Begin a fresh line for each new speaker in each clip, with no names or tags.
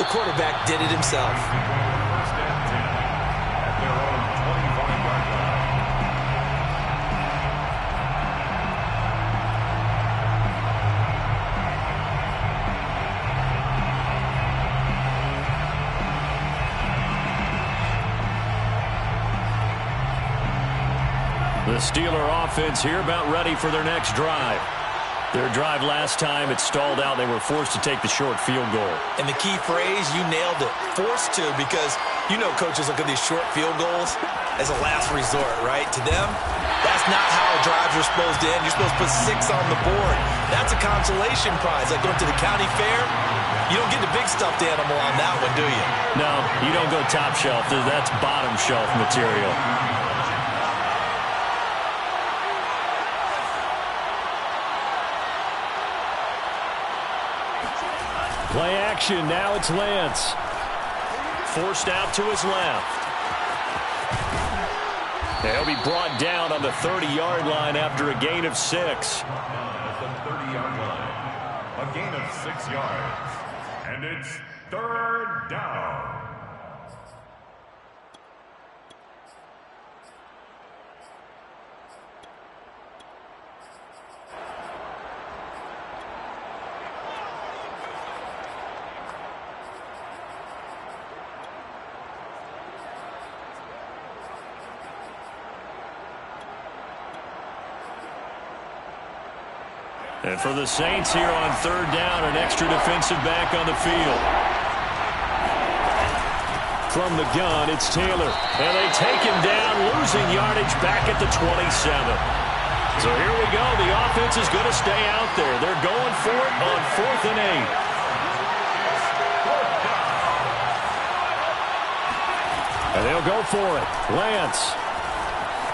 quarterback did it himself.
First and 10 at their own 25-yard line.
The Steeler offense here about ready for their next drive. Their drive last time, it stalled out. They were forced to take the short field goal.
And the key phrase, you nailed it, forced to, because you know coaches look at these short field goals as a last resort, right? To them, that's not how drives are supposed to end. You're supposed to put 6 on the board. That's a consolation prize, like going to the county fair. You don't get the big stuffed animal on that one, do you?
No, you don't go top shelf. That's bottom shelf material. Play action. Now it's Lance. Forced out to his left. He'll be brought down on the 30-yard line after a gain of 6.
At the 30-yard line, a gain of 6 yards. And it's 3rd down.
And for the Saints here on 3rd down, an extra defensive back on the field. From the gun, it's Taylor. And they take him down, losing yardage back at the 27. So here we go. The offense is going to stay out there. They're going for it on 4th and 8. And they'll go for it. Lance.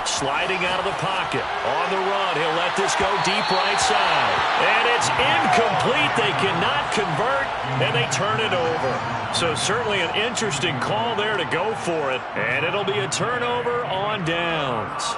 Sliding out of the pocket. On the run. He'll let this go deep right side. And it's incomplete. They cannot convert, and they turn it over. So certainly an interesting call there to go for it. And it'll be a turnover on downs.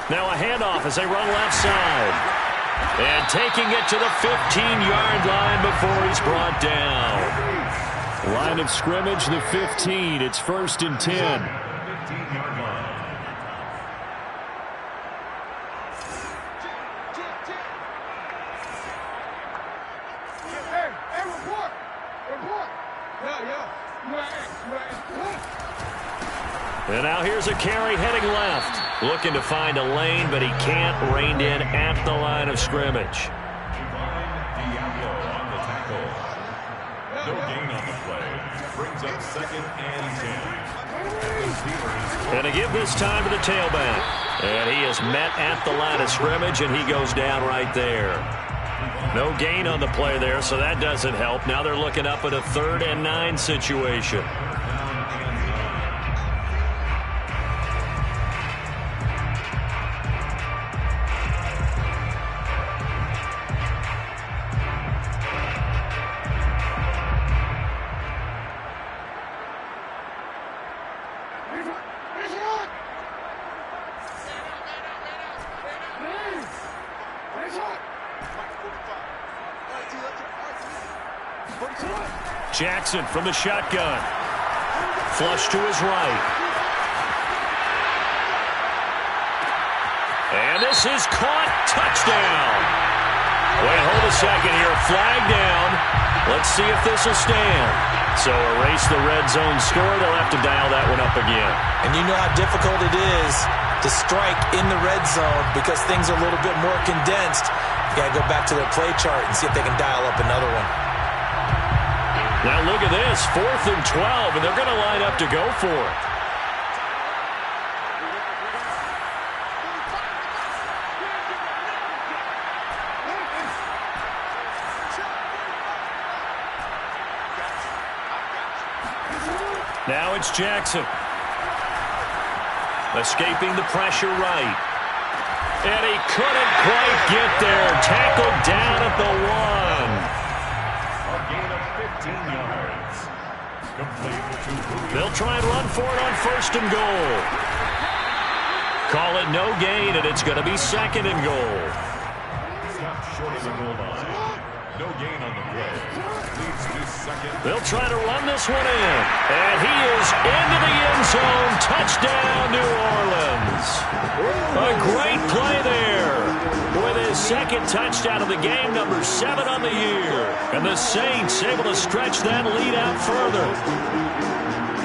Now a handoff as they run left side. And taking it to the 15-yard line before he's brought down. Line of scrimmage, the 15. It's 1st and 10.
15-yard line.
And now here's a carry heading left. Looking to find a lane, but he can't. Reined in at the line of scrimmage.
Diablo on the tackle. No gain on the play. Brings up 2nd and 10.
And to give this time to the tailback. And he is met at the line of scrimmage, and he goes down right there. No gain on the play there, so that doesn't help. Now they're looking up at a 3rd and 9 situation. Jackson from the shotgun. Flush to his right. And this is caught. Touchdown. Wait, hold a second here. Flag down. Let's see if this will stand. So erase the red zone score. They'll have to dial that one up again.
And you know how difficult it is to strike in the red zone because things are a little bit more condensed. You got to go back to their play chart and see if they can dial up another one.
Now look at this, 4th and 12, and they're going to line up to go for it. Now it's Jackson. Escaping the pressure right. And he couldn't quite get there. Tackled down at the 1.
A gain of 15 yards. Complete to Julio.
They'll try and run for it on 1st and goal. Call it no gain, and it's going to be 2nd and goal.
Stop short of the goal line. No gain on the play. Leads to 2nd.
They'll try to run this one in. And he is into the end zone. Touchdown, New Orleans. A great play there. With his 2nd touchdown of the game, number 7 on the year. And the Saints able to stretch that lead out further.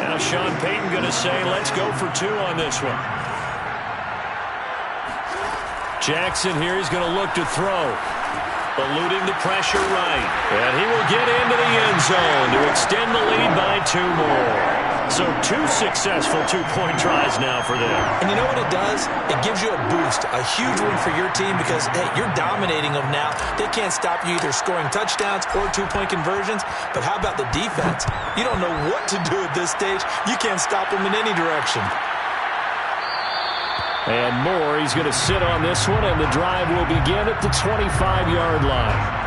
Now Sean Payton going to say, let's go for 2 on this one. Jackson here, he's going to look to throw. Eluding the pressure right. And he will get into the end zone to extend the lead by 2 more. So 2 successful 2-point tries now for them.
And you know what it does? It gives you a boost, a huge win for your team because, hey, you're dominating them now. They can't stop you either scoring touchdowns or 2-point conversions. But how about the defense? You don't know what to do at this stage. You can't stop them in any direction.
And Moore, he's going to sit on this one, and the drive will begin at the 25-yard line.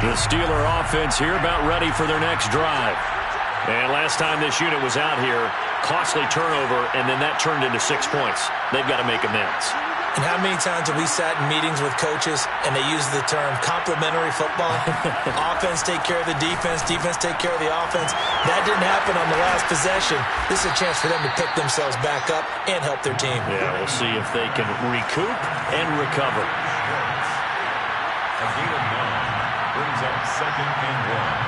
The Steeler offense here about ready for their next drive. And last time this unit was out here, costly turnover, and then that turned into 6 points. They've got to make amends.
And how many times have we sat in meetings with coaches and they use the term complementary football? Offense take care of the defense, defense take care of the offense. That didn't happen on the last possession. This is a chance for them to pick themselves back up and help their team.
Yeah, we'll see if they can recoup and recover.
A gain of 9 brings up 2nd and 1.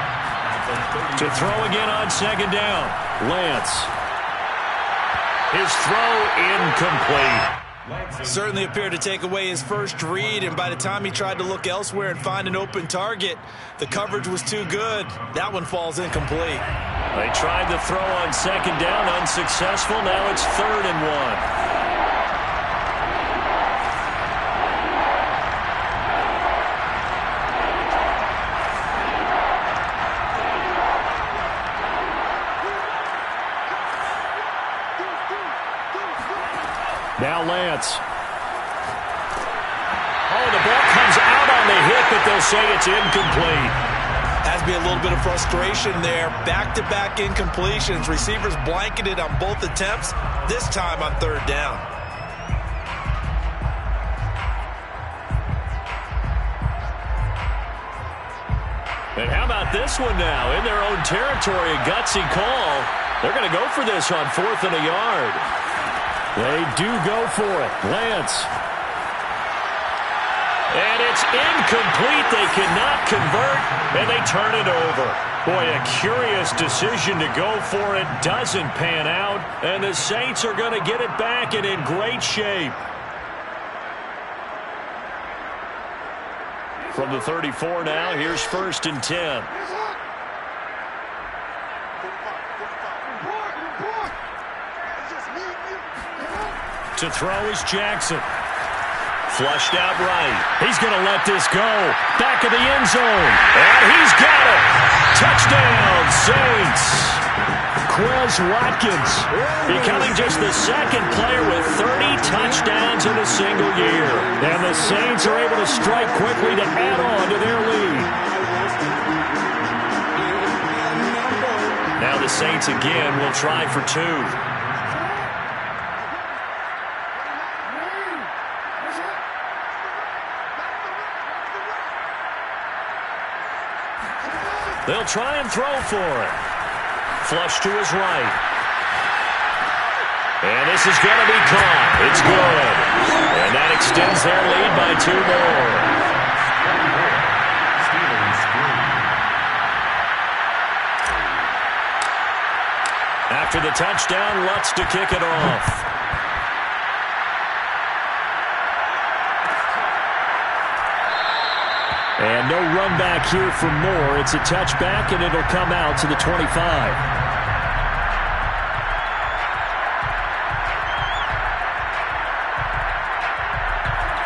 To throw again on 2nd down. Lance. His throw incomplete.
Certainly appeared to take away his first read, and by the time he tried to look elsewhere and find an open target, the coverage was too good. That one falls incomplete.
They tried to throw on 2nd down, unsuccessful. Now it's 3rd and 1. Now Lance. Oh, the ball comes out on the hit, but they'll say it's incomplete.
Has to be a little bit of frustration there. Back-to-back incompletions. Receivers blanketed on both attempts, this time on 3rd down.
And how about this one now? In their own territory, a gutsy call. They're going to go for this on 4th and a yard. They do go for it. Lance. And it's incomplete. They cannot convert, and they turn it over. Boy, a curious decision to go for it. Doesn't pan out, and the Saints are going to get it back and in great shape. From the 34 now, here's 1st and 10. To throw is Jackson. Flushed out right. He's going to let this go. Back of the end zone. And he's got it. Touchdown, Saints. Quez Watkins becoming just the 2nd player with 30 touchdowns in a single year. And the Saints are able to strike quickly to add on to their lead. Now the Saints again will try for 2. They'll try and throw for it. Flush to his right. And this is going to be caught. It's good. And that extends their lead by 2 more. After the touchdown, Lutz to kick it off. And no run back here for Moore. It's a touchback, and it'll come out to the 25.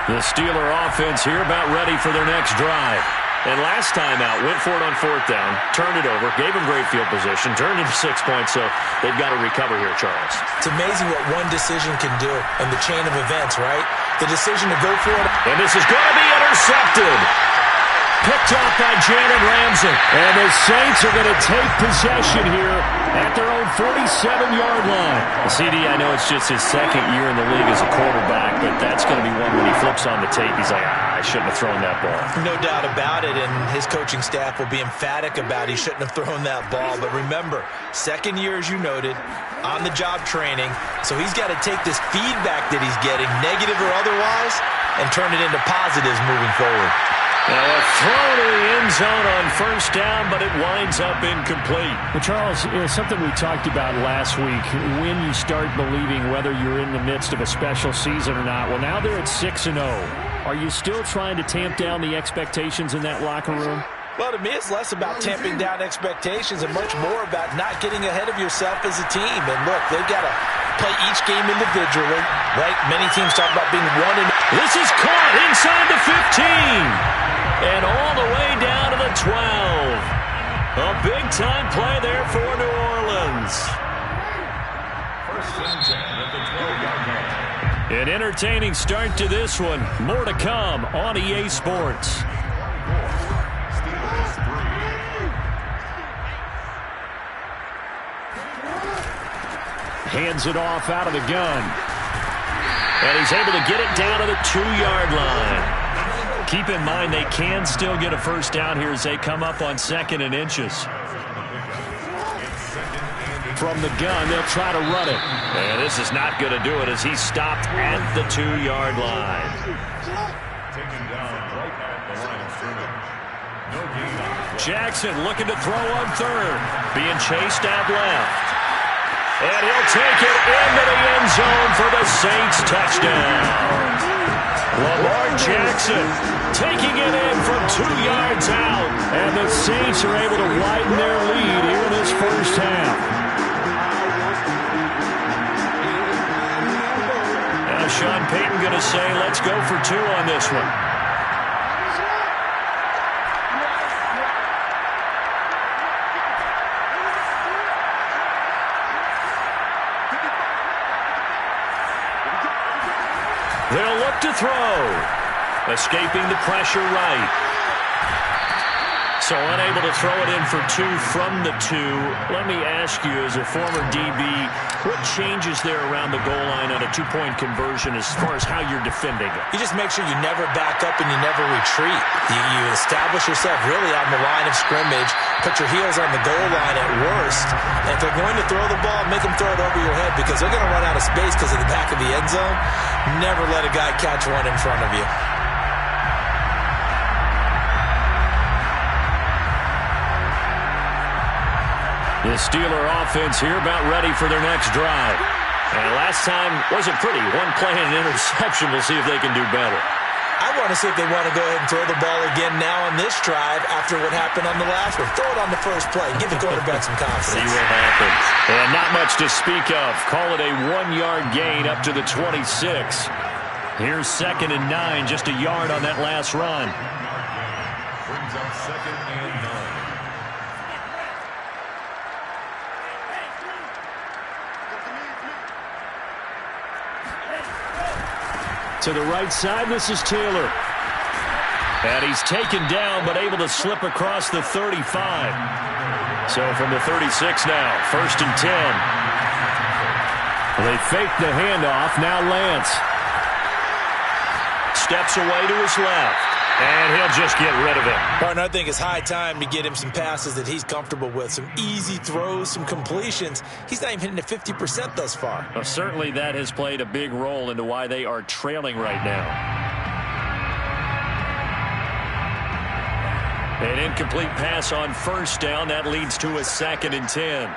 The Steeler offense here about ready for their next drive. And last time out, went for it on fourth down, turned it over, gave them great field position, turned into 6 points, so they've got to recover here, Charles.
It's amazing what one decision can do in the chain of events, right? The decision to go for it.
And this is going to be intercepted. Picked off by Jalen Ramsey. And the Saints are going to take possession here at their own 47-yard line. CD, I know it's just his second year in the league as a quarterback, but that's going to be one when he flips on the tape. He's like, I shouldn't have thrown that ball.
No doubt about it, and his coaching staff will be emphatic about he shouldn't have thrown that ball. But remember, second year, as you noted, on-the-job training, so he's got to take this feedback that he's getting, negative or otherwise, and turn it into positives moving forward.
Now a throw to the end zone on first down, but it winds up incomplete.
Well, Charles, something we talked about last week, when you start believing whether you're in the midst of a special season or not. Well, now they're at 6-0. Are you still trying to tamp down the expectations in that locker room?
Well, to me, it's less about tamping down expectations and much more about not getting ahead of yourself as a team. And look, they've got to play each game individually, right? Many teams talk about being 1-0.
This is caught inside the 15. And all the way down to the 12. A big-time play there for New Orleans.
First and 10 at the 12-yard line.
An entertaining start to this one. More to come on EA Sports.
Steelers 3.
Hands it off out of the gun. And he's able to get it down to the 2-yard line. Keep in mind they can still get a first down here as they come up on 2nd and inches. From the gun, they'll try to run it. And this is not going to do it as he's stopped at the 2-yard line.
Taken down right at the line of scrimmage. No gain on the play.
Jackson looking to throw on third. Being chased out left. And he'll take it into the end zone for the Saints touchdown. Lamar Jackson taking it in from 2 yards out. And the Saints are able to widen their lead here in this first half. Now Sean Payton going to say, let's go for 2 on this one. They'll look to throw. Escaping the pressure right. So unable to throw it in for 2 from the 2. Let me ask you, as a former DB, what changes there around the goal line on a 2-point conversion as far as how you're defending it?
You just make sure you never back up and you never retreat. You establish yourself really on the line of scrimmage, put your heels on the goal line at worst. And if they're going to throw the ball, make them throw it over your head because they're going to run out of space because of the back of the end zone. Never let a guy catch one in front of you.
The Steeler offense here about ready for their next drive. And last time wasn't pretty. 1 play and an interception. We'll see if they can do better.
I want to see if they want to go ahead and throw the ball again now on this drive after what happened on the last one. Throw it on the first play. Give the quarterback some confidence.
See what happens. And not much to speak of. Call it a 1-yard gain up to the 26. Here's 2nd and 9. Just a yard on that last run.
Brings up 2nd and 9.
To the right side, this is Taylor. And he's taken down, but able to slip across the 35. So from the 36 now, 1st and 10. They fake the handoff. Now Lance steps away to his left. And he'll just get rid of it.
Partner, I think it's high time to get him some passes that he's comfortable with. Some easy throws, some completions. He's not even hitting at 50% thus far.
Well, certainly that has played a big role into why they are trailing right now. An incomplete pass on first down. That leads to a 2nd and 10.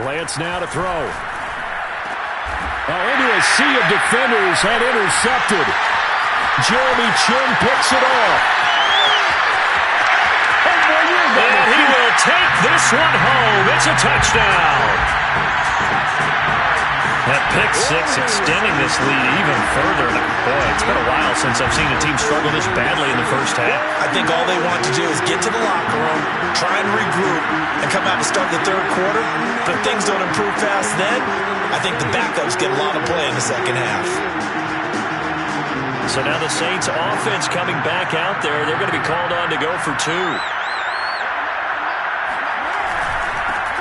Lance now to throw. Into a sea of defenders and intercepted. Jeremy Chin picks it off. And he take this one home. It's a touchdown. That pick six extending this lead even further. Boy, it's been a while since I've seen a team struggle this badly in the first half.
I think all they want to do is get to the locker room, try and regroup, and come out to start the third quarter. But if things don't improve fast then, I think the backups get a lot of play in the second half.
So now the Saints offense coming back out there. They're going to be called on to go for two.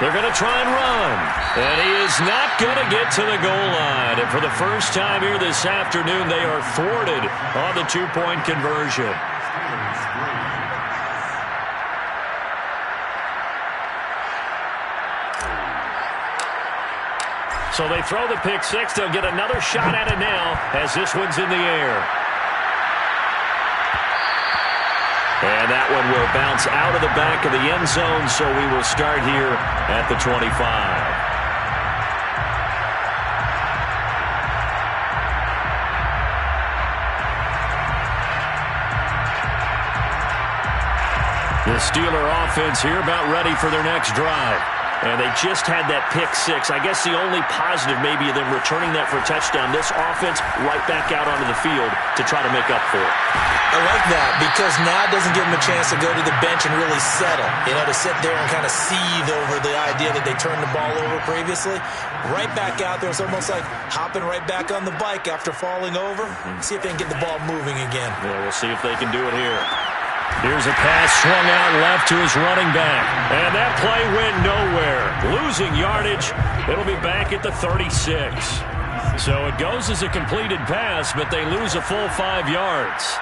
They're going to try and run. And he is not going to get to the goal line. And for the first time here this afternoon, they are thwarted on the two-point conversion. So they throw the pick six. They'll get another shot at it now as this one's in the air. And that one will bounce out of the back of the end zone, so we will start here at the 25. The Steeler offense here about ready for their next drive. And they just had that pick six. I guess the only positive maybe of them returning that for a touchdown. This offense right back out onto the field to try to make up for it.
I like that because now it doesn't give them a chance to go to the bench and really settle. You know, to sit there and kind of seethe over the idea that they turned the ball over previously. Right back out there. It's almost like hopping right back on the bike after falling over. See if they can get the ball moving again.
Yeah, we'll see if they can do it here. Here's a pass swung out left to his running back. And that play went nowhere. Losing yardage. It'll be back at the 36. So it goes as a completed pass, but they lose a full 5 yards.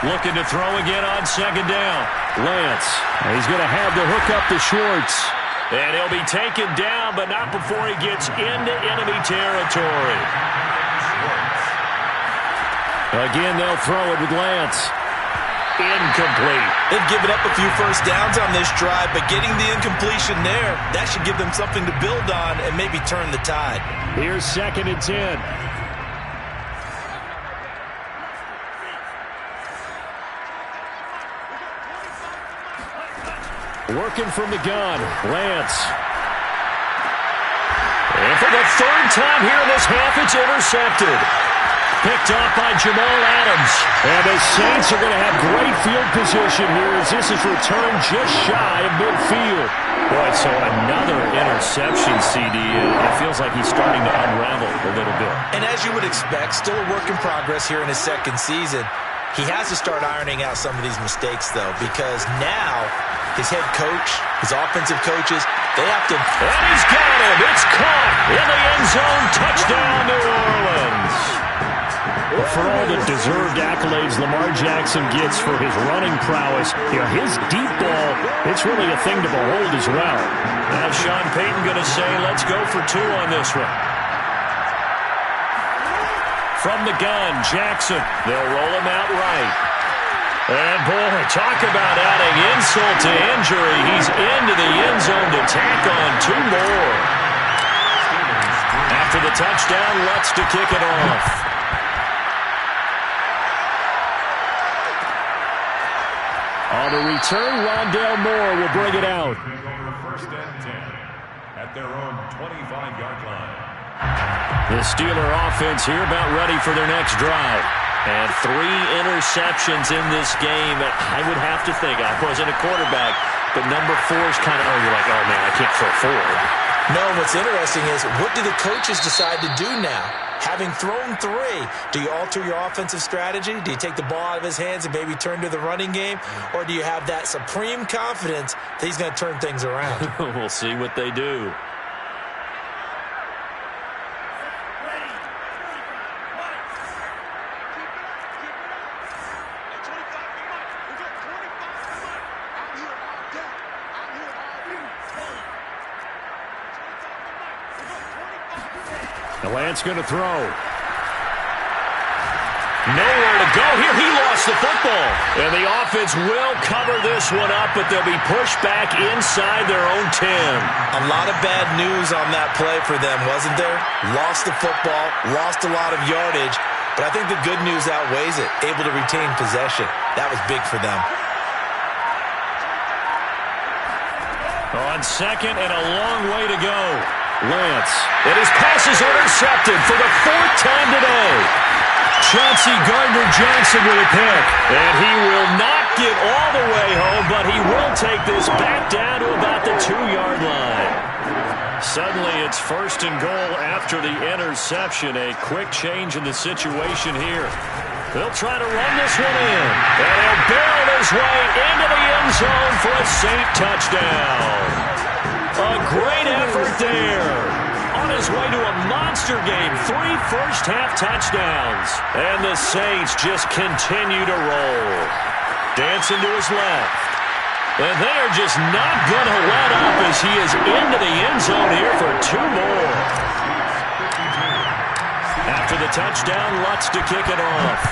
Looking to throw again on second down. Lance. He's going to have the hook up to Schwartz. And he'll be taken down, but not before he gets into enemy territory. Again, they'll throw it with Lance. Incomplete.
They've given up a few first downs on this drive, but getting the incompletion there, that should give them something to build on and maybe turn the tide.
Here's 2nd and 10. Working from the gun, Lance. And for the third time here in this half, it's intercepted. Picked off by Jamal Adams. And the Saints are going to have great field position here as this is returned just shy of midfield. Boy, so another interception, CD. It feels like he's starting to unravel a little bit.
And as you would expect, still a work in progress here in his second season. He has to start ironing out some of these mistakes, though, because now his head coach, his offensive coaches, they have to...
And he's got him. It's caught in the end zone. Touchdown, New Orleans. Well, for all the deserved accolades Lamar Jackson gets for his running prowess, you know, his deep ball, it's really a thing to behold as well. Now Sean Payton going to say, let's go for two on this one. From the gun, Jackson. They'll roll him out right. And, boy, talk about adding insult to injury. He's into the end zone to tack on two more. After the touchdown, Lutz to kick it off. On the return, Rondale Moore will bring it out.
First and 10 at their own 25-yard line.
The Steeler offense here about ready for their next drive. And 3 interceptions in this game. I would have to think, I wasn't a quarterback, but number 4 is kind of, you're like, oh, man, I can't throw 4.
No, what's interesting is, what do the coaches decide to do now? Having thrown 3, do you alter your offensive strategy? Do you take the ball out of his hands and maybe turn to the running game? Or do you have that supreme confidence that he's going to turn things around?
We'll see what they do.
Lance going to throw.
Nowhere to go here. He lost the football. And the offense will cover this one up, but they'll be pushed back inside their own 10.
A lot of bad news on that play for them, wasn't there? Lost the football, lost a lot of yardage, but I think the good news outweighs it. Able to retain possession. That was big for them.
On second and a long way to go. Lance. And his pass is intercepted for the 4th time today. Chauncey Gardner-Johnson with a pick. And he will not get all the way home, but he will take this back down to about the 2-yard line. Suddenly it's 1st and goal after the interception. A quick change in the situation here. They'll try to run this one in. And he'll barrel his way into the end zone for a Saint touchdown. A great effort there. On his way to a monster game. 3 first-half touchdowns. And the Saints just continue to roll. Dancing to his left. And they are just not going to let up as he is into the end zone here for 2 more. After the touchdown, Lutz to kick it off.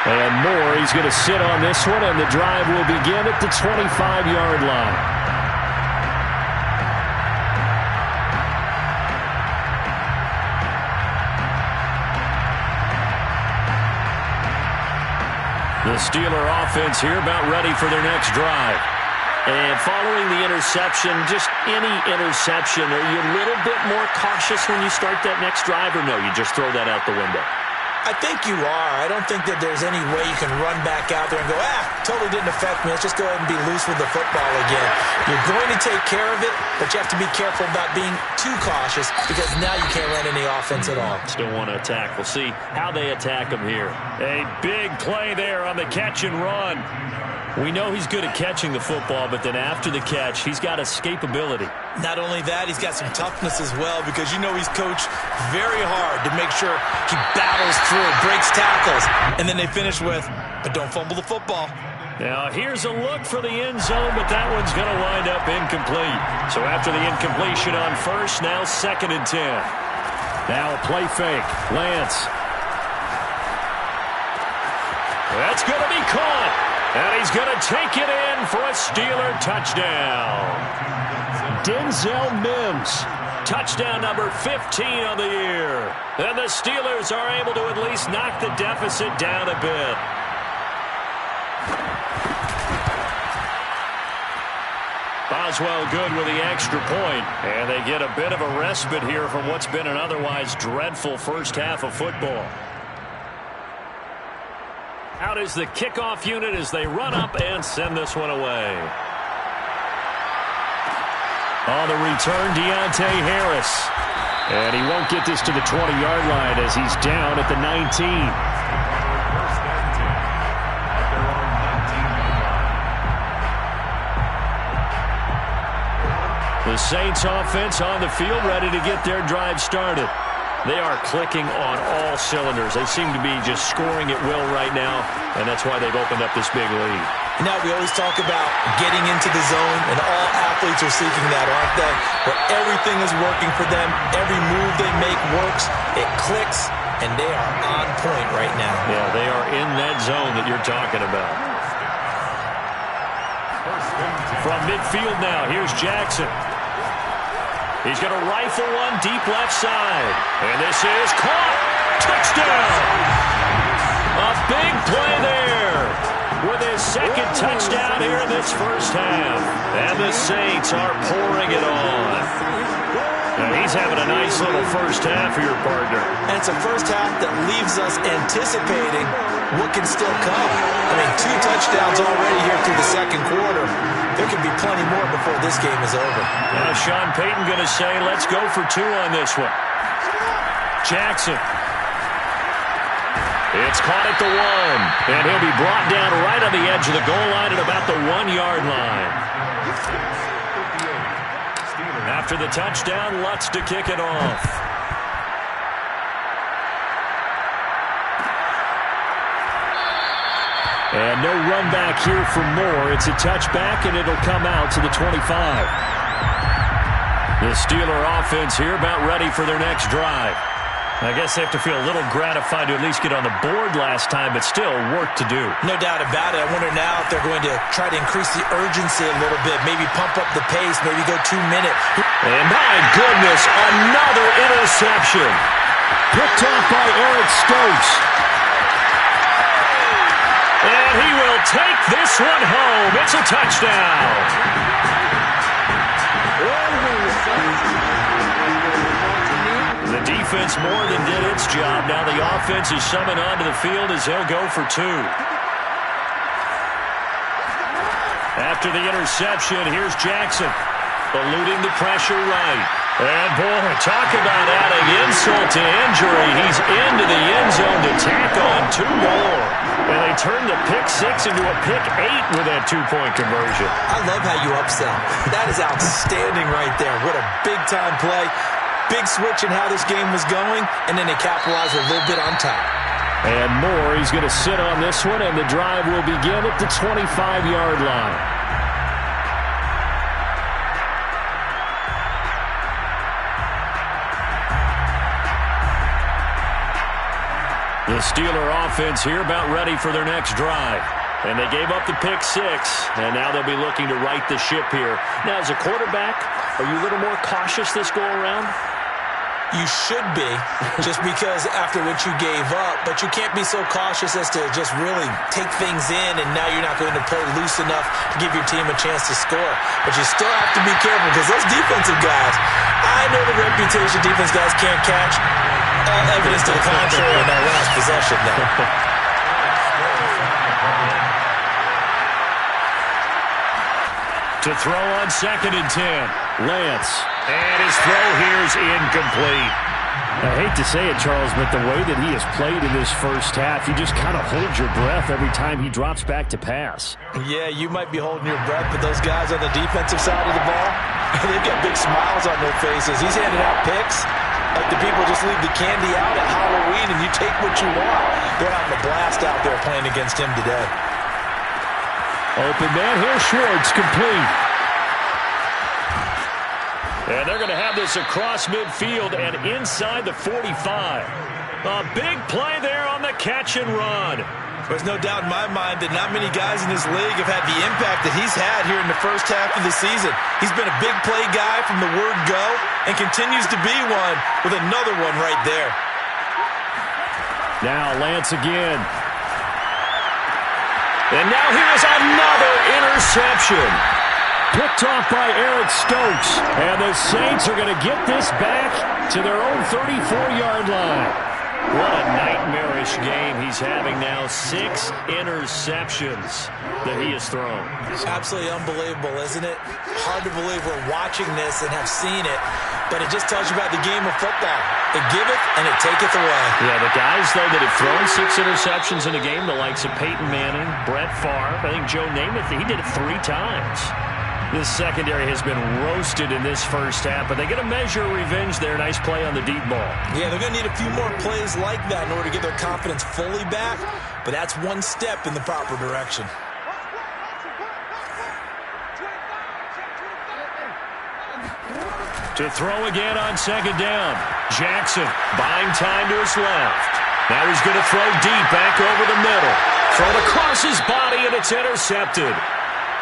And Moore, he's going to sit on this one, and the drive will begin at the 25-yard line. The Steeler offense here about ready for their next drive. And following the interception, just any interception, are you a little bit more cautious when you start that next drive, or no, you just throw that out the window?
I think you are. I don't think that there's any way you can run back out there and go, totally didn't affect me. Let's just go ahead and be loose with the football again. You're going to take care of it, but you have to be careful about being too cautious because now you can't run any offense at all.
Still want to attack. We'll see how they attack him here. A big play there on the catch and run. We know he's good at catching the football, but then after the catch, he's got escapability.
Not only that, he's got some toughness as well because you know he's coached very hard to make sure he battles through, breaks tackles, and then they finish with, but don't fumble the football.
Now, here's a look for the end zone, but that one's going to wind up incomplete. So after the incompletion on first, now 2nd and 10.
Now a play fake. Lance.
That's going to be caught. And he's going to take it in for a Steeler touchdown.
Denzel Mims.
Touchdown number 15 on the year. And the Steelers are able to at least knock the deficit down a bit. Boswell good with the extra point. And they get a bit of a respite here from what's been an otherwise dreadful first half of football. Out is the kickoff unit as they run up and send this one away. On the return, Deontay Harris. And he won't get this to the 20-yard line as he's down at the 19. The Saints offense on the field ready to get their drive started. They are clicking on all cylinders. They seem to be just scoring at will right now, and that's why they've opened up this big lead.
Now, we always talk about getting into the zone, and all athletes are seeking that, aren't they? Where everything is working for them. Every move they make works. It clicks, and they are on point right now.
Yeah, they are in that zone that you're talking about. From midfield now, here's Jackson. He's going to rifle one deep left side. And this is caught. Touchdown. A big play there with his 2nd touchdown here in this first half. And the Saints are pouring it on. And he's having a nice little first half here, partner.
And it's a first half that leaves us anticipating what can still come. I mean, 2 touchdowns already here through the 2nd quarter. There could be plenty more before this game is over.
Now Sean Payton going to say, let's go for 2 on this one. Jackson. It's caught at the 1. And he'll be brought down right on the edge of the goal line at about the 1-yard line. After the touchdown, Lutz to kick it off.
And no run back here for Moore. It's a touchback, and it'll come out to the 25.
The Steeler offense here about ready for their next drive. I guess they have to feel a little gratified to at least get on the board last time, but still work to do.
No doubt about it. I wonder now if they're going to try to increase the urgency a little bit, maybe pump up the pace, maybe go 2 minutes.
And my goodness, another interception.
Picked off by Eric Stokes.
And he will take this one home. It's a touchdown. The defense more than did its job. Now the offense is summoned onto the field as they'll go for 2. After the interception, here's Jackson, eluding the pressure right. And, boy, talk about adding insult to injury. He's into the end zone to tack on 2 more. And they turn the pick 6 into a pick 8 with that 2-point conversion.
I love how you upsell. That is outstanding right there. What a big-time play. Big switch in how this game was going, and then they capitalized a little bit on top.
And Moore, he's going to sit on this one, and the drive will begin at the 25-yard line. The Steeler offense here about ready for their next drive. And they gave up the pick 6, and now they'll be looking to right the ship here. Now, as a quarterback, are you a little more cautious this go-around?
You should be, just because after what you gave up, but you can't be so cautious as to just really take things in, and now you're not going to play loose enough to give your team a chance to score. But you still have to be careful, because those defensive guys, I know the reputation defense guys can't catch. All evidence to the contrary in that last possession now.
To throw on 2nd and 10. Lance. And his throw here is incomplete.
I hate to say it, Charles, but the way that he has played in this first half, you just kind of hold your breath every time he drops back to pass.
Yeah, you might be holding your breath, but those guys on the defensive side of the ball, they've got big smiles on their faces. He's handing out picks like the people just leave the candy out at Halloween and you take what you want. They're having a blast out there playing against him today.
Open man here, Schwartz, complete.
And they're going to have this across midfield and inside the 45. A big play there on the catch and run.
There's no doubt in my mind that not many guys in this league have had the impact that he's had here in the first half of the season. He's been a big play guy from the word go and continues to be one with another one right there.
Now Lance again.
And now here's another interception.
Picked off by Eric Stokes. And the Saints are going to get this back to their own 34-yard line.
What a nightmarish game he's having now. 6 interceptions that he has thrown.
It's absolutely unbelievable, isn't it? Hard to believe we're watching this and have seen it, but it just tells you about the game of football. It giveth and it taketh away.
Yeah, the guys, though, that have thrown 6 interceptions in a game, the likes of Peyton Manning, Brett Favre, I think Joe Namath, he did it 3 times. This secondary has been roasted in this first half, but they're going to measure revenge there. Nice play on the deep ball.
Yeah, they're going to need a few more plays like that in order to get their confidence fully back, but that's one step in the proper direction.
To throw again on 2nd down. Jackson buying time to his left. Now he's going to throw deep back over the middle. Thrown across his body, and it's intercepted.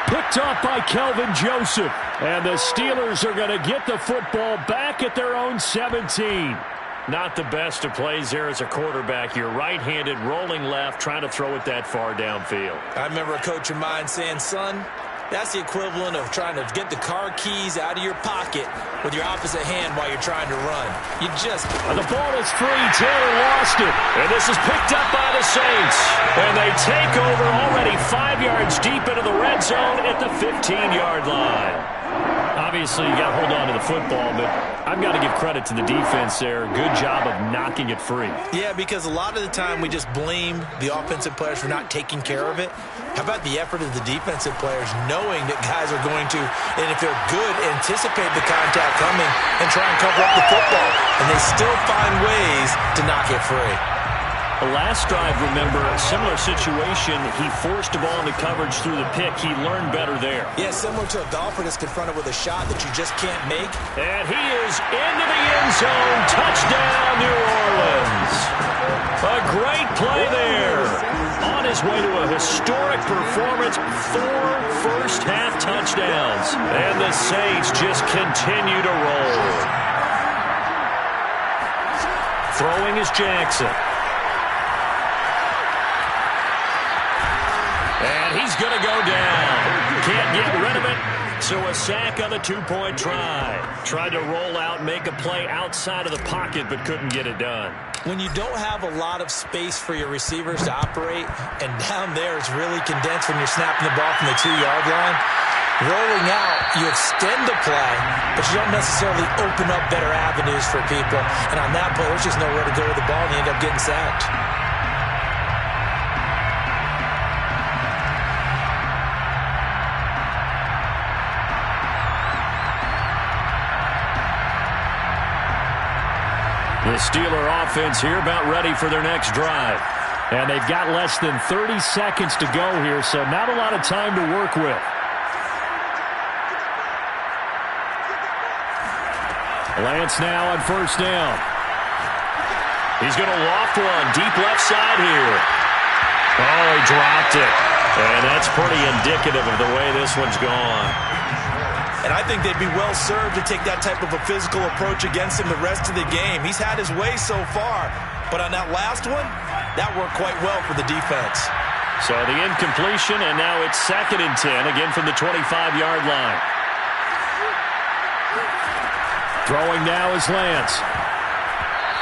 Picked off by Kelvin Joseph. And the Steelers are going to get the football back at their own 17.
Not the best of plays there as a quarterback. You're right-handed, rolling left, trying to throw it that far downfield.
I remember a coach of mine saying, son, that's the equivalent of trying to get the car keys out of your pocket with your opposite hand while you're trying to run. You just...
The ball is free. Taylor lost it.
And this is picked up by the Saints. And they take over already 5 yards deep into the red zone at the 15-yard line.
Obviously, you got to hold on to the football, but I've got to give credit to the defense there. Good job of knocking it free.
Yeah, because a lot of the time we just blame the offensive players for not taking care of it. How about the effort of the defensive players knowing that guys are going to, and if they're good, anticipate the contact coming and try and cover up the football. And they still find ways to knock it free.
The last drive, remember, a similar situation. He forced a ball into coverage through the pick. He learned better there.
Yeah, similar to a golfer that's confronted with a shot that you just can't make.
And he is into the end zone. Touchdown, New Orleans. A great play there. On his way to a historic performance, 4 first-half touchdowns. And the Saints just continue to roll. Throwing is Jackson. And he's going to go down. Can't get rid of it. So a sack on the 2-point try. Tried to roll out, make a play outside of the pocket, but couldn't get it done.
When you don't have a lot of space for your receivers to operate, and down there it's really condensed when you're snapping the ball from the 2-yard line, rolling out, you extend the play, but you don't necessarily open up better avenues for people. And on that play, there's just nowhere to go with the ball, and you end up getting sacked.
The Steeler offense here about ready for their next drive.
And they've got less than 30 seconds to go here, so not a lot of time to work with. Lance now on first down.
He's going to loft one deep left side here. Oh, he dropped it. And that's pretty indicative of the way this one's gone.
And I think they'd be well served to take that type of a physical approach against him the rest of the game. He's had his way so far, but on that last one, that worked quite well for the defense.
So the incompletion, and now it's 2nd and 10, again from the 25-yard line.
Throwing now is Lance.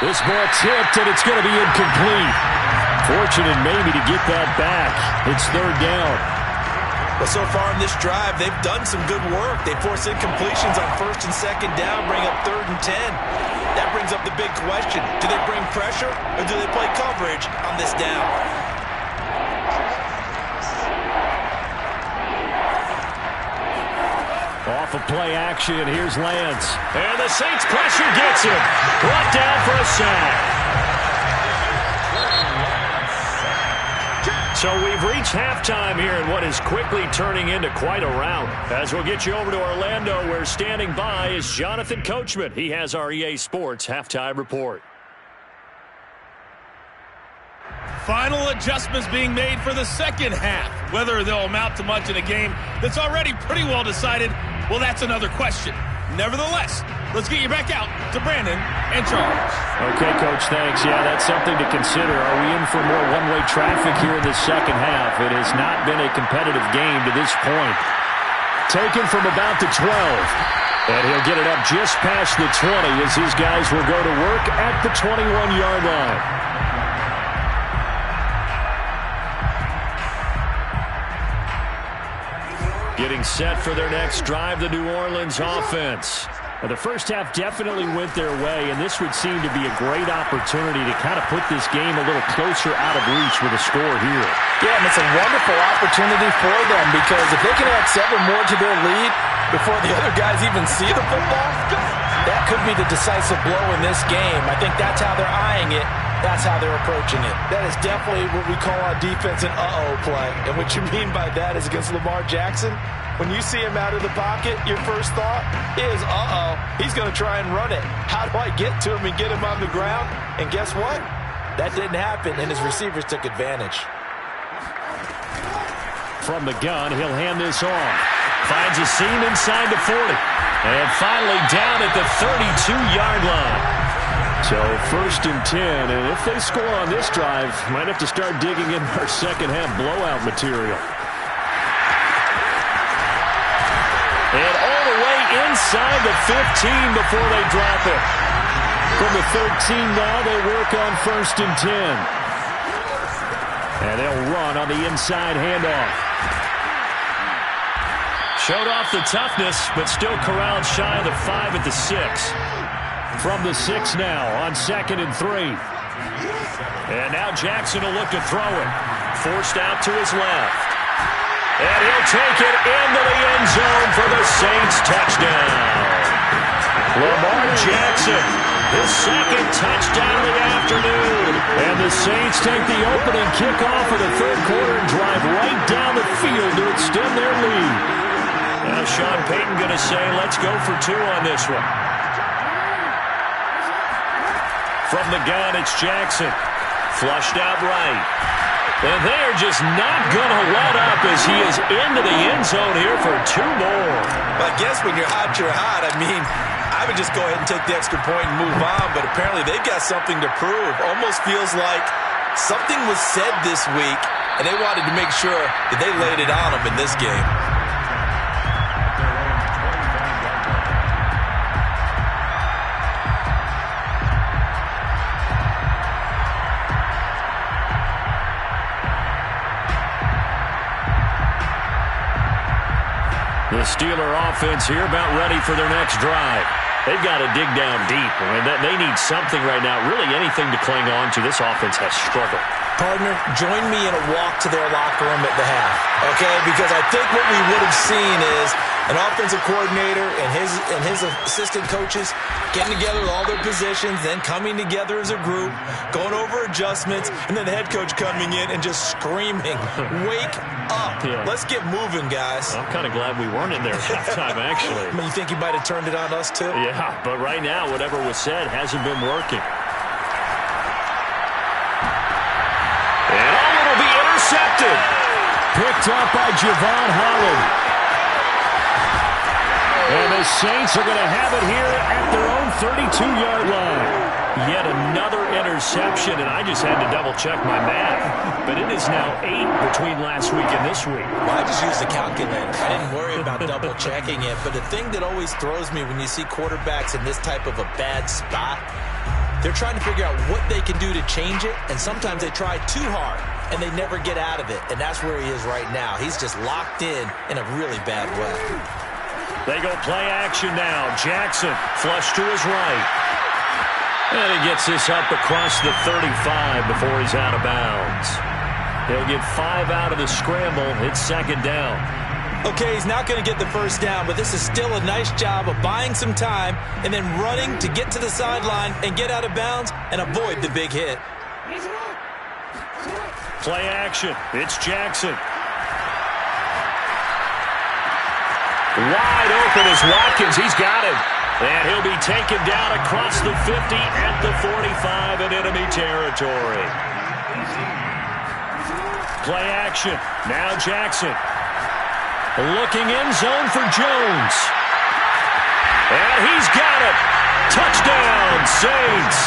This ball tipped, and it's going to be incomplete. Fortunate maybe to get that back. It's 3rd down.
Well, so far in this drive, they've done some good work. They force incompletions on 1st and 2nd down, bring up 3rd and 10. That brings up the big question. Do they bring pressure, or do they play coverage on this down?
Off of play action, here's Lance.
And the Saints pressure gets him. Brought down for a sack. So we've reached halftime here in what is quickly turning into quite a rout. As we'll get you over to Orlando, where standing by is Jonathan Coachman. He has our EA Sports halftime report.
Final adjustments being made for the second half. Whether they'll amount to much in a game that's already pretty well decided, well, that's another question. Nevertheless, let's get you back out to Brandon and Charles.
Okay, Coach, thanks. Yeah, that's something to consider. Are we in for more one-way traffic here in the second half? It has not been a competitive game to this point. Taken from about the 12. And he'll get it up just past the 20 as his guys will go to work at the 21-yard line.
Getting set for their next drive, the New Orleans offense.
Well, the first half definitely went their way, and this would seem to be a great opportunity to kind of put this game a little closer out of reach with a score here.
Yeah, and it's a wonderful opportunity for them, because if they can add 7 more to their lead before the other guys even see the football, that could be the decisive blow in this game. I think that's how they're eyeing it. That's how they're approaching it. That is definitely what we call on defense an uh-oh play. And what you mean by that is against Lamar Jackson, when you see him out of the pocket, your first thought is, uh-oh, he's going to try and run it. How do I get to him and get him on the ground? And guess what? That didn't happen, and his receivers took advantage.
From the gun, he'll hand this off.
Finds a seam inside the 40. And finally down at the 32-yard line.
So 1st and 10, and if they score on this drive, might have to start digging in our second half blowout material.
And all the way inside the 15 before they drop it.
From the 13 now, they work on 1st and 10. And they'll run on the inside handoff.
Showed off the toughness, but still corralled shy of the 5 at the 6.
From the 6 now on 2nd and 3.
And now Jackson will look to throw it. Forced out to his left. And he'll take it into the end zone for the Saints touchdown. Lamar Jackson His second touchdown of the afternoon.
And the Saints take the opening kickoff of the third quarter and drive right down the field to extend their lead.
Now Sean Payton going to say, let's go for 2 on this one. From the gun, it's Jackson. Flushed out right. And they're just not going to let up as he is into the end zone here for 2 more.
But I guess when you're hot, you're hot. I mean, I would just go ahead and take the extra point and move on, but apparently they've got something to prove. Almost feels like something was said this week, and they wanted to make sure that they laid it on them in this game.
The Steeler offense here about ready for their next drive. They've got to dig down deep. I mean, they need something right now, really anything to cling on to. This offense has struggled.
Partner, join me in a walk to their locker room at the half, okay? Because I think what we would have seen is an offensive coordinator and his assistant coaches getting together with all their positions, then coming together as a group, going over adjustments, and then the head coach coming in and just screaming, wake up.
Yeah.
Let's get moving, guys.
I'm kind of glad we weren't in there at halftime, actually.
I mean, you think he might have turned it on us, too?
Yeah, but right now, whatever was said hasn't been working. And will be intercepted.
Picked up by Javon Holland. And the Saints are going to have it here at their own 32-yard line.
Yet another interception, and I just had to double-check my math. But it is now 8 between last week and this week.
Well, I just used the calculator. I didn't worry about double-checking it. But the thing that always throws me when you see quarterbacks in this type of a bad spot, they're trying to figure out what they can do to change it, and sometimes they try too hard, and they never get out of it. And that's where he is right now. He's just locked in a really bad way.
They go play action now. Jackson flush to his right. And he gets this up across the 35 before he's out of bounds. He'll get 5 out of the scramble. It's second down.
Okay, he's not going to get the first down, but this is still a nice job of buying some time and then running to get to the sideline and get out of bounds and avoid the big hit.
Play action. It's Jackson. Wide open is Watkins. He's got him. And he'll be taken down across the 50 at the 45 in enemy territory. Play action. Now Jackson. Looking in zone for Jones. And he's got it. Touchdown, Saints.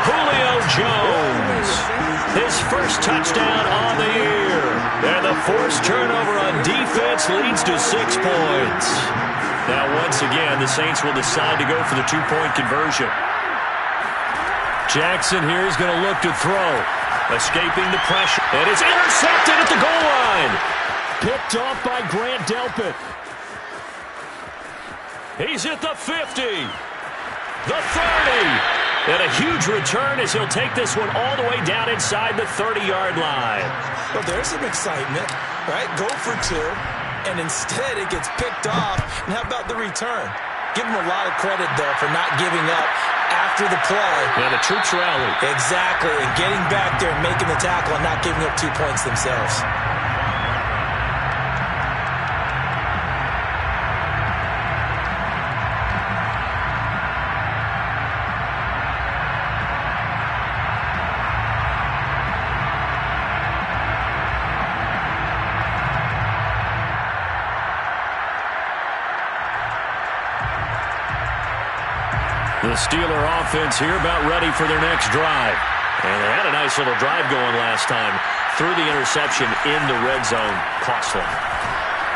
Julio Jones. His first touchdown on the year. And the forced turnover on defense leads to 6 points. Now, once again, the Saints will decide to go for the 2-point conversion. Jackson here is going to look to throw. Escaping the pressure. And it's intercepted at the goal line.
Picked off by Grant Delpit.
He's at the 50. The 30. And a huge return as he'll take this one all the way down inside the 30-yard line.
Well, there's some excitement, right? Go for 2, and instead it gets picked off. And how about the return? Give him a lot of credit, though, for not giving up after the play.
Yeah, the troops rallied.
Exactly, and getting back there and making the tackle and not giving up 2 points themselves.
The Steeler offense here about ready for their next drive. And they had a nice little drive going last time. Threw the interception in the red zone. Costly.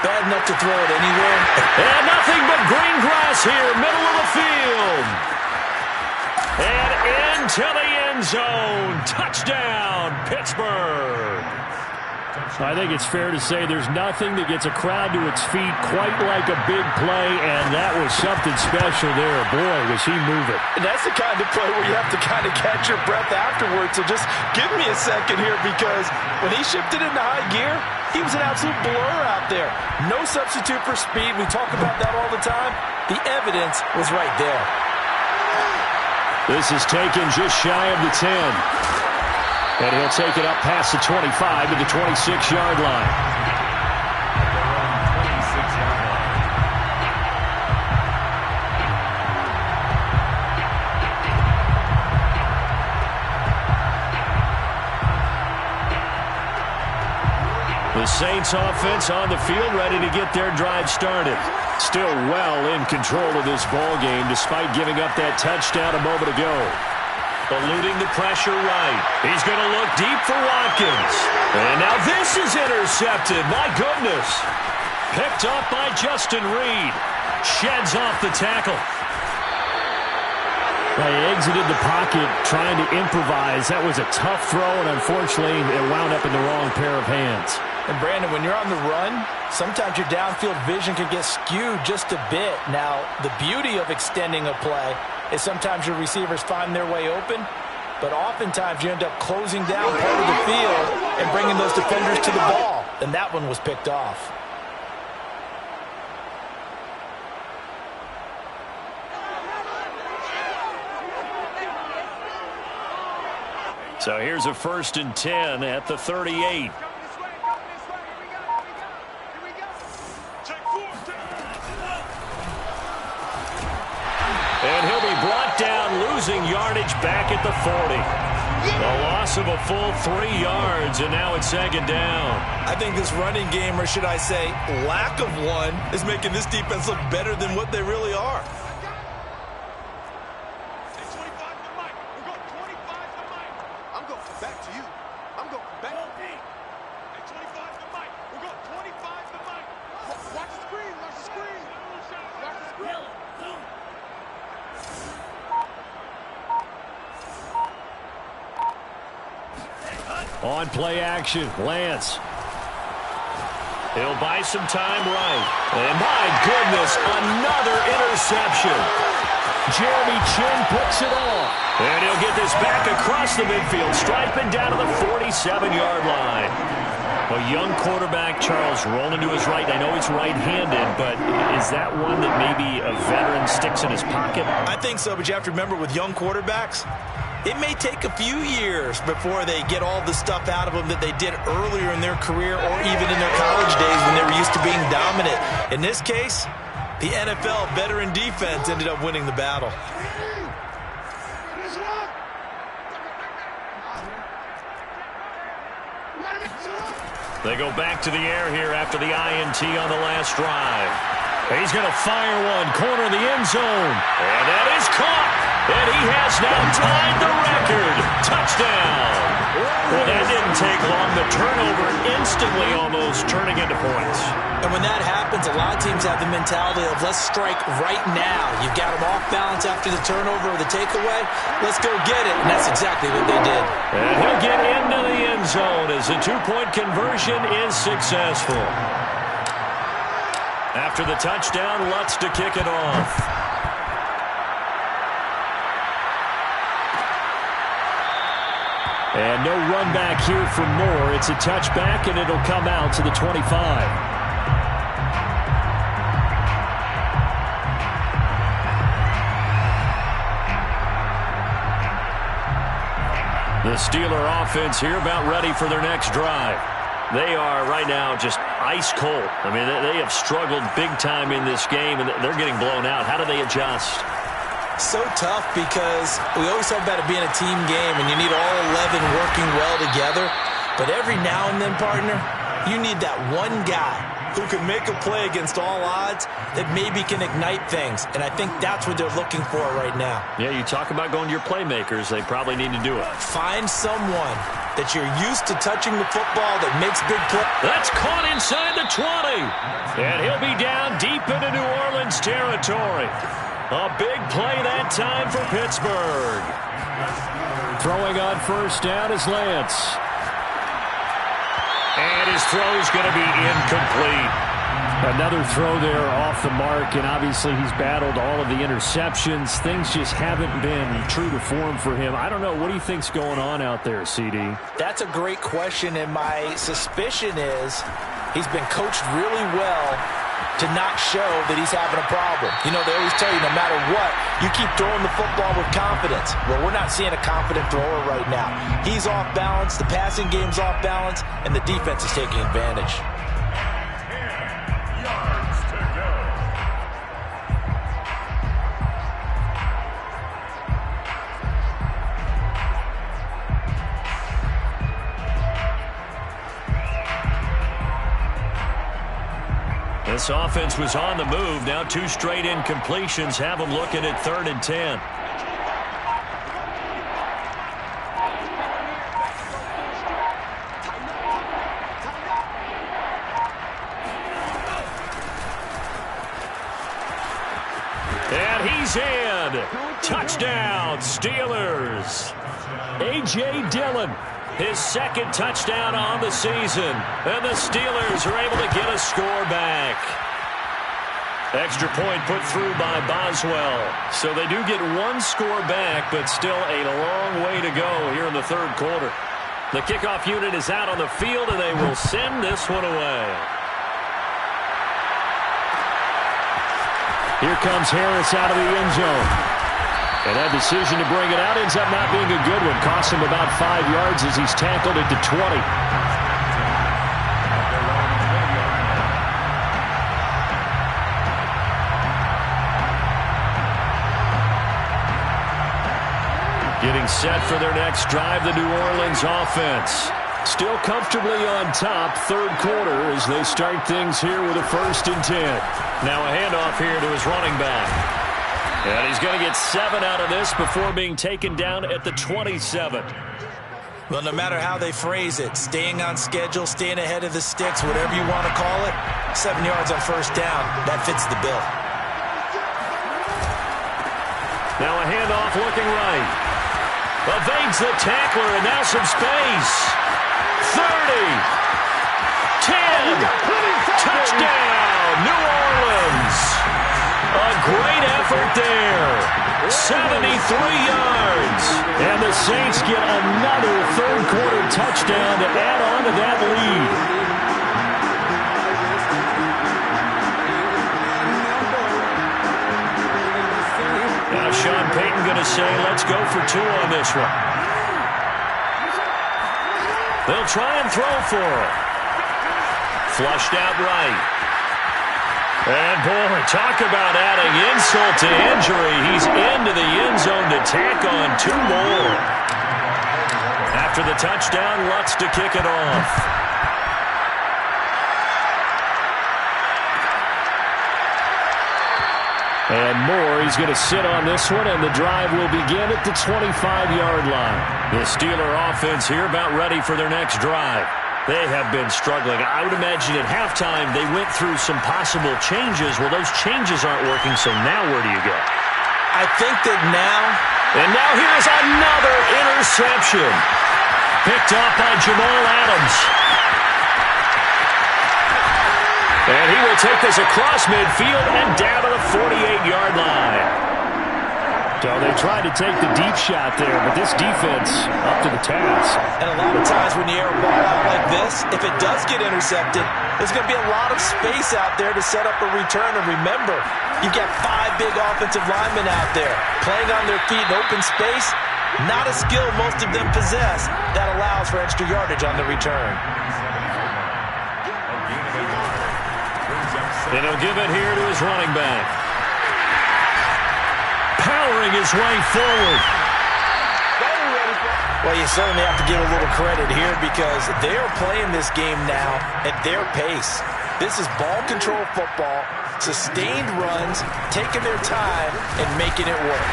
Bad enough to throw it anywhere.
And nothing but green grass here, middle of the field. And into the end zone. Touchdown, Pittsburgh.
I think it's fair to say there's nothing that gets a crowd to its feet quite like a big play, and that was something special there. Boy, was he moving.
And that's the kind of play where you have to kind of catch your breath afterwards. So just give me a second here, because when he shifted into high gear, he was an absolute blur out there. No substitute for speed. We talk about that all the time. The evidence was right there.
This is taken just shy of the 10. And he'll take it up past the 25 to the 26-yard line. The Saints offense on the field ready to get their drive started. Still well in control of this ball game despite giving up that touchdown a moment ago. Eluding the pressure right. He's going to look deep for Watkins. And now this is intercepted. My goodness. Picked up by Justin Reed. Sheds off the tackle. Well, he exited the pocket trying to improvise. That was a tough throw, and unfortunately, it wound up in the wrong pair of hands.
And, Brandon, when you're on the run, sometimes your downfield vision can get skewed just a bit. Now, the beauty of extending a play is sometimes your receivers find their way open, but oftentimes you end up closing down part of the field and bringing those defenders to the ball. And that one was picked off.
So here's a 1st and 10 at the 38. And he'll be brought down, losing yardage back at the 40. A loss of a full 3 yards, and now it's 2nd down.
I think this running game, or should I say lack of one, is making this defense look better than what they really are.
On play action, Lance. He'll buy some time right. And my goodness, another interception. Jeremy Chin puts it off. And he'll get this back across the midfield, striping down to the 47-yard line. A young quarterback, Charles, rolling to his right. I know he's right-handed, but is that one that maybe a veteran sticks in his pocket?
I think so, but you have to remember with young quarterbacks, it may take a few years before they get all the stuff out of them that they did earlier in their career or even in their college days when they were used to being dominant. In this case, the NFL veteran defense ended up winning the battle.
They go back to the air here after the INT on the last drive. He's going to fire one, corner of the end zone. And that is caught. And he has now tied the record. Touchdown. Well, that didn't take long. The turnover instantly almost turning into points.
And when that happens, a lot of teams have the mentality of let's strike right now. You've got them off balance after the turnover or the takeaway. Let's go get it. And that's exactly what they did.
And he'll get into the end zone as the two-point conversion is successful. After the touchdown, Lutz to kick it off. And no run back here for Moore. It's a touchback, and it'll come out to the 25. The Steeler offense here about ready for their next drive. They are right now just ice cold. I mean, they have struggled big time in this game, and they're getting blown out. How do they adjust?
So tough because we always talk about it being a team game, and you need all 11 working well together. But every now and then, partner, you need that one guy who can make a play against all odds that maybe can ignite things. And I think that's what they're looking for right now.
Yeah, you talk about going to your playmakers. They probably need to do it.
Find someone that you're used to touching the football that makes big plays.
That's caught inside the 20. And he'll be down deep into New Orleans territory. A big play that time for Pittsburgh. Throwing on first down is Lance. And his throw's going to be incomplete. Another throw there off the mark, and obviously he's battled all of the interceptions. Things just haven't been true to form for him. I don't know. What do you think's going on out there, CD?
That's a great question, and my suspicion is he's been coached really well to not show that he's having a problem. You know, they always tell you no matter what, you keep throwing the football with confidence. Well, we're not seeing a confident thrower right now. He's off balance, the passing game's off balance, and the defense is taking advantage.
10 yards to go.
This offense was on the move. Now 2 straight incompletions have them looking at 3rd and 10. And he's in. Touchdown, Steelers. A.J. Dillon, his 2nd touchdown on the season. And the Steelers are able to get a score back. Extra point put through by Boswell. So they do get 1 score back, but still a long way to go here in the 3rd quarter. The kickoff unit is out on the field, and they will send this one away.
Here comes Harris out of the end zone. And that decision to bring it out ends up not being a good one. Costs him about 5 yards as he's tackled at the 20. Getting set for their next drive, the New Orleans offense. Still comfortably on top, 3rd quarter, as they start things here with a 1st and 10.
Now a handoff here to his running back. And he's going to get 7 out of this before being taken down at the 27.
Well, no matter how they phrase it, staying on schedule, staying ahead of the sticks, whatever you want to call it, 7 yards on 1st down, that fits the bill.
Now a handoff looking right. Evades the tackler, and now some space. 30. 10. Touchdown, New Orleans. A great effort there. 73 yards.
And the Saints get another 3rd quarter touchdown to add on to that lead.
Now Sean Payton going to say, let's go for 2 on this one. They'll try and throw for it. Flushed out right. And boy, talk about adding insult to injury. He's into the end zone to tack on 2 more. After the touchdown, Lutz to kick it off.
And Moore, he's going to sit on this one, and the drive will begin at the 25-yard line.
The Steeler offense here about ready for their next drive. They have been struggling. I would imagine at halftime they went through some possible changes. Well, those changes aren't working, so now where do you go?
I think that now...
And now here's another interception. Picked up by Jamal Adams. And he will take this across midfield and down to the 48-yard line.
So they tried to take the deep shot there, but this defense up to the task.
And a lot of times when you air a ball out like this, if it does get intercepted, there's going to be a lot of space out there to set up a return. And remember, you've got 5 big offensive linemen out there playing on their feet in open space. Not a skill most of them possess that allows for extra yardage on the return.
And he'll give it here to his running back. Powering his way forward.
Well, you certainly have to give a little credit here because they are playing this game now at their pace. This is ball control football, sustained runs, taking their time and making it work.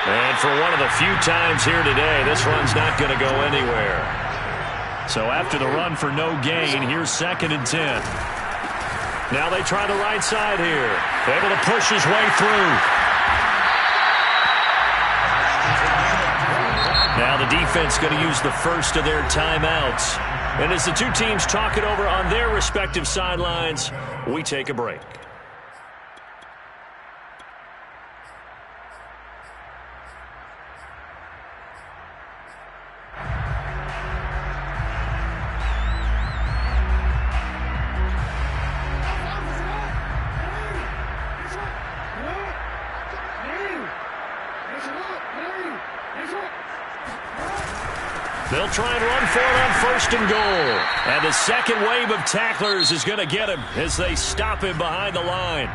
And for one of the few times here today, this run's not going to go anywhere. So after the run for no gain, here's 2nd and 10. Now they try the right side here. Able to push his way through. Now the defense going to use the first of their timeouts. And as the 2 teams talk it over on their respective sidelines, we take a break. They'll try and run for it on 1st and goal. And the second wave of tacklers is going to get him as they stop him behind the line.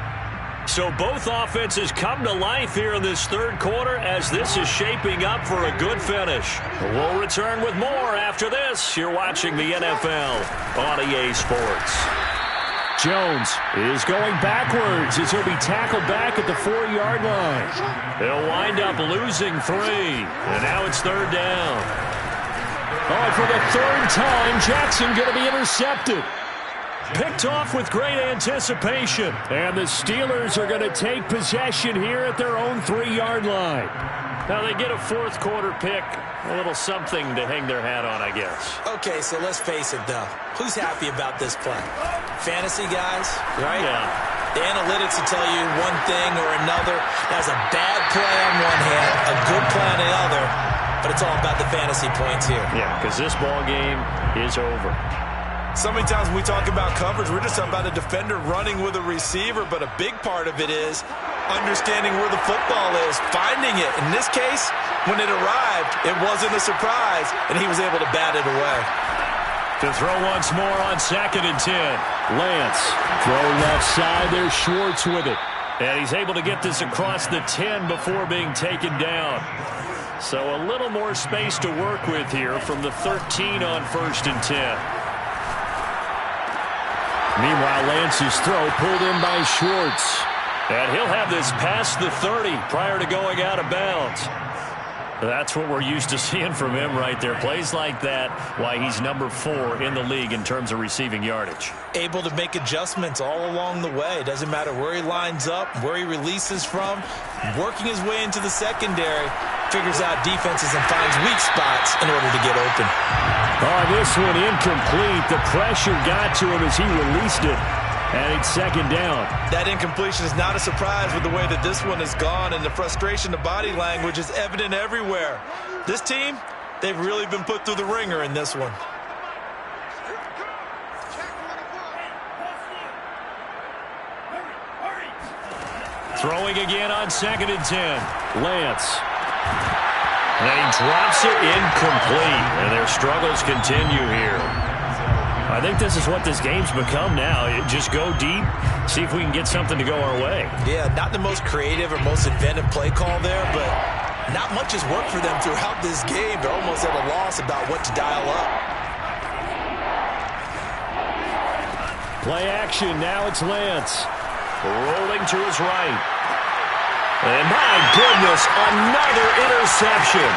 So both offenses come to life here in this third quarter as this is shaping up for a good finish. We'll return with more after this. You're watching the NFL on EA Sports.
Jones is going backwards as he'll be tackled back at the 4-yard line.
They'll wind up losing 3. And now it's 3rd down.
Oh, for the 3rd time, Jackson going to be intercepted.
Picked off with great anticipation.
And the Steelers are going to take possession here at their own 3-yard line.
Now they get a 4th quarter pick. A little something to hang their hat on, I guess.
Okay, so let's face it, though. Who's happy about this play? Fantasy guys, right?
Yeah.
The analytics will tell you one thing or another. That's a bad play on one hand, a good play on the other. But it's all about the fantasy points here.
Yeah, because this ball game is over.
So many times when we talk about coverage, we're just talking about a defender running with a receiver, but a big part of it is understanding where the football is, finding it. In this case, when it arrived, it wasn't a surprise, and he was able to bat it away.
To throw once more on 2nd and 10.
Lance, throw left side, there's Schwartz with it.
And he's able to get this across the 10 before being taken down. So a little more space to work with here from the 13 on 1st and 10.
Meanwhile, Lance's throw pulled in by Schwartz.
And he'll have this past the 30 prior to going out of bounds. That's what we're used to seeing from him right there. Plays like that, why he's number 4 in the league in terms of receiving yardage.
Able to make adjustments all along the way. Doesn't matter where he lines up, where he releases from. Working his way into the secondary. Figures out defenses and finds weak spots in order to get open.
Oh, this one incomplete. The pressure got to him as he released it. And it's 2nd down.
That incompletion is not a surprise with the way that this one has gone, and the frustration, the body language is evident everywhere. This team, they've really been put through the ringer in this one.
Throwing again on 2nd and 10.
Lance.
And he drops it incomplete, and their struggles continue here.
I think this is what this game's become now. Just go deep, see if we can get something to go our way.
Yeah, not the most creative or most inventive play call there, but not much has worked for them throughout this game. They're almost at a loss about what to dial up.
Play action, now it's Lance.
Rolling to his right. And my goodness, another interception.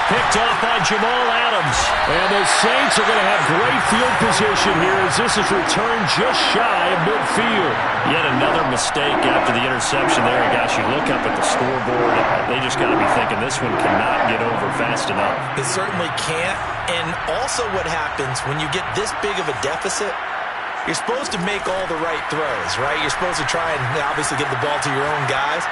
Picked off by Jamal Adams.
And the Saints are going to have great field position here as this is returned just shy of midfield.
Yet another mistake after the interception there. And gosh, you look up at the scoreboard, they just got to be thinking this one cannot get over fast enough.
It certainly can't. And also what happens when you get this big of a deficit, you're supposed to make all the right throws, right? You're supposed to try and obviously get the ball to your own guys.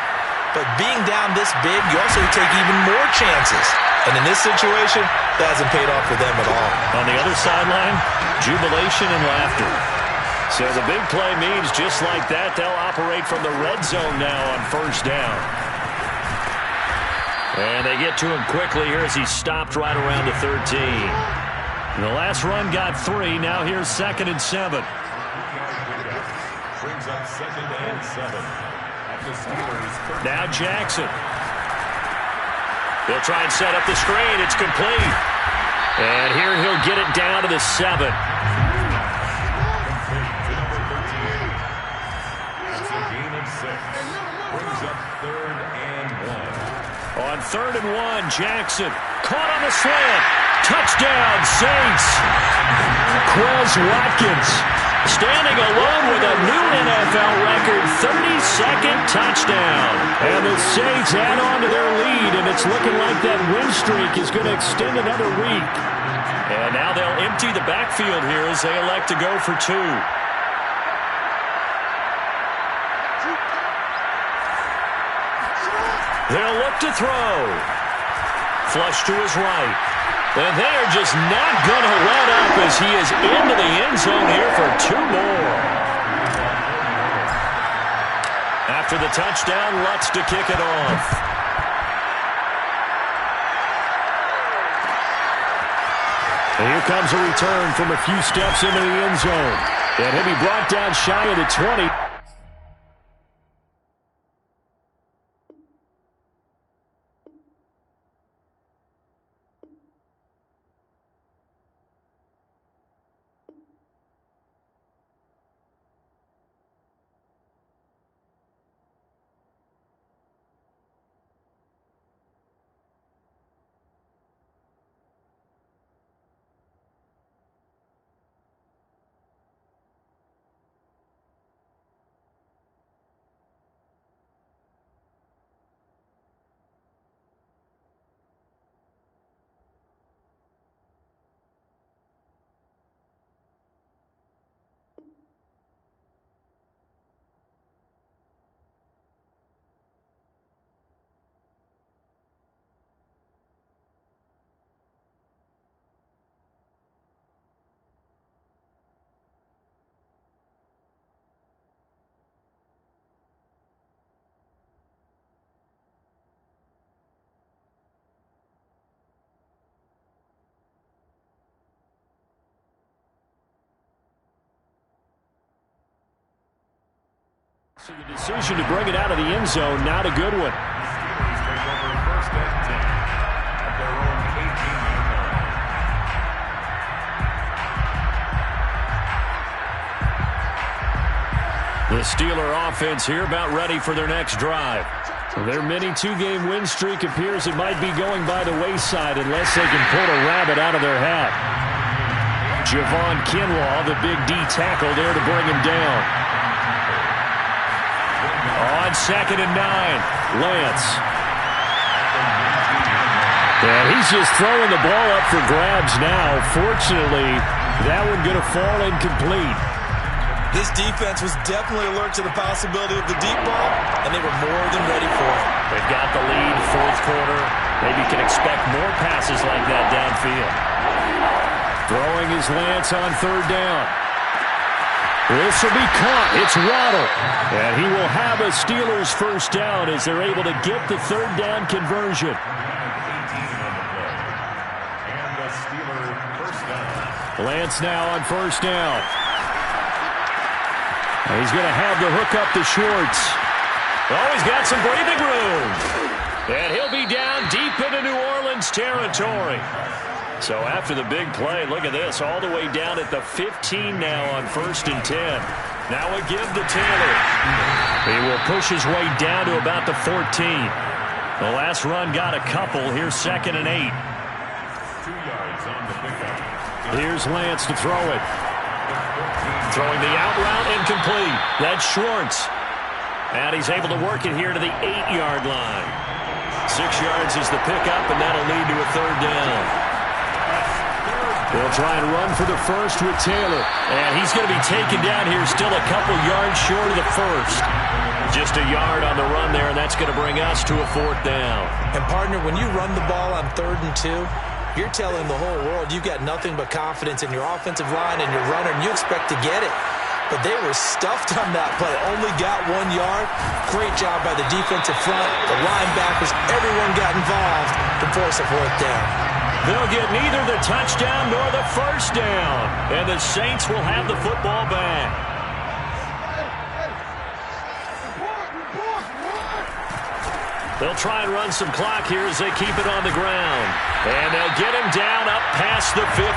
But being down this big, you also take even more chances. And in this situation, that hasn't paid off for them at all.
On the other sideline, jubilation and laughter. So the big play means just like that, they'll operate from the red zone now on 1st down. And they get to him quickly here as he stopped right around the 13. The last run got 3. Now here's 2nd and 7.
Brings up 2nd and 7.
Now Jackson. He'll try and set up the screen. It's complete. And here he'll get it down to the 7.
That's a gain of 6. Brings up 3rd and 1.
On 3rd and 1, Jackson. Caught on the slant. Touchdown, Saints.
Quez Watkins.
Standing alone with a new NFL record, 32nd touchdown.
And the Saints add on to their lead, and it's looking like that win streak is going to extend another week.
And now they'll empty the backfield here as they elect to go for 2. They'll look to throw. Flush to his right. And they're just not going to let up as he is into the end zone here for 2 more. After the touchdown, Lutz to kick it off.
And here comes a return from a few steps into the end zone. And he'll be brought down shy of the 20. So the decision to bring it out of the end zone, not a good one.
Steelers take over first and 10 at their own 18-yard line.
The Steeler offense here about ready for their next drive.
Their mini two-game win streak appears it might be going by the wayside unless they can pull a rabbit out of their hat. Javon Kinlaw, the big D tackle there to bring him down. On 2nd and 9, Lance. And he's just throwing the ball up for grabs now. Fortunately, that one going to fall incomplete.
This defense was definitely alert to the possibility of the deep ball, and they were more than ready for it.
They've got the lead, fourth quarter. Maybe you can expect more passes like that downfield.
Throwing is Lance on 3rd down. This will be caught. It's Waddle. And he will have a Steelers first down as they're able to get the 3rd down conversion.
And the Steelers first down.
Lance now on 1st down. And he's going to have the hook up to Schwartz.
Oh, he's got some breathing room. And he'll be down deep into New Orleans territory. So after the big play, look at this, all the way down at the 15 now on 1st and 10. Now a give to Taylor. He will push his way down to about the 14. The last run got a couple. Here's 2nd and 8.
2 yards on the pickup.
Here's Lance to throw it.
Throwing the out route incomplete. That's Schwartz. And he's able to work it here to the 8-yard line. 6 yards is the pickup, and that'll lead to a 3rd down.
They'll try and run for the first with Taylor.
And he's going to be taken down here still a couple yards short of the first. Just a yard on the run there, and that's going to bring us to a 4th down.
And, partner, when you run the ball on 3rd and 2, you're telling the whole world you've got nothing but confidence in your offensive line and your runner, and you expect to get it. But they were stuffed on that play. Only got 1 yard. Great job by the defensive front, the linebackers. Everyone got involved to force a 4th down.
They'll get neither the touchdown nor the first down. And the Saints will have the football back. They'll try and run some clock here as they keep it on the ground. And they'll get him down up past the 15.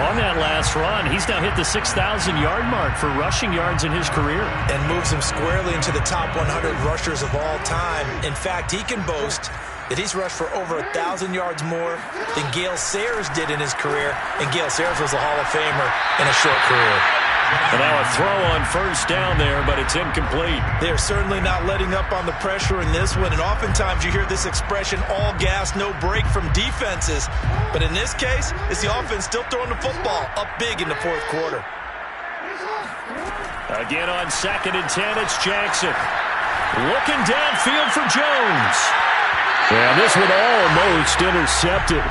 On that last run, he's now hit the 6,000-yard mark for rushing yards in his career.
And moves him squarely into the top 100 rushers of all time. In fact, he can boast that he's rushed for over 1,000 yards more than Gale Sayers did in his career. And Gale Sayers was a Hall of Famer in a short career.
And now a throw on first down there, but it's incomplete.
They're certainly not letting up on the pressure in this one. And oftentimes you hear this expression, all gas, no break from defenses. But in this case, it's the offense still throwing the football up big in the 4th quarter.
Again on 2nd and 10, it's Jackson. Looking downfield for Jones.
And this one almost intercepted.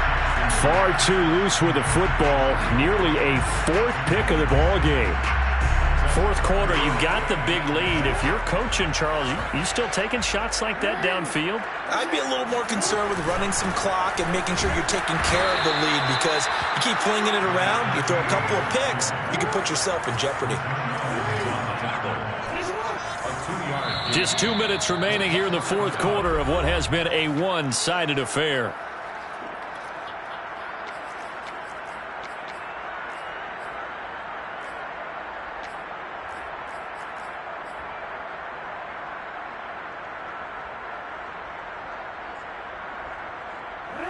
Far too loose with the football. Nearly a 4th pick of the ball game. Fourth quarter, you've got the big lead. If you're coaching, Charles, you still taking shots like that downfield?
I'd be a little more concerned with running some clock and making sure you're taking care of the lead, because you keep flinging it around, you throw a couple of picks, you can put yourself in jeopardy.
Just 2 minutes remaining here in the fourth quarter of what has been a one-sided affair.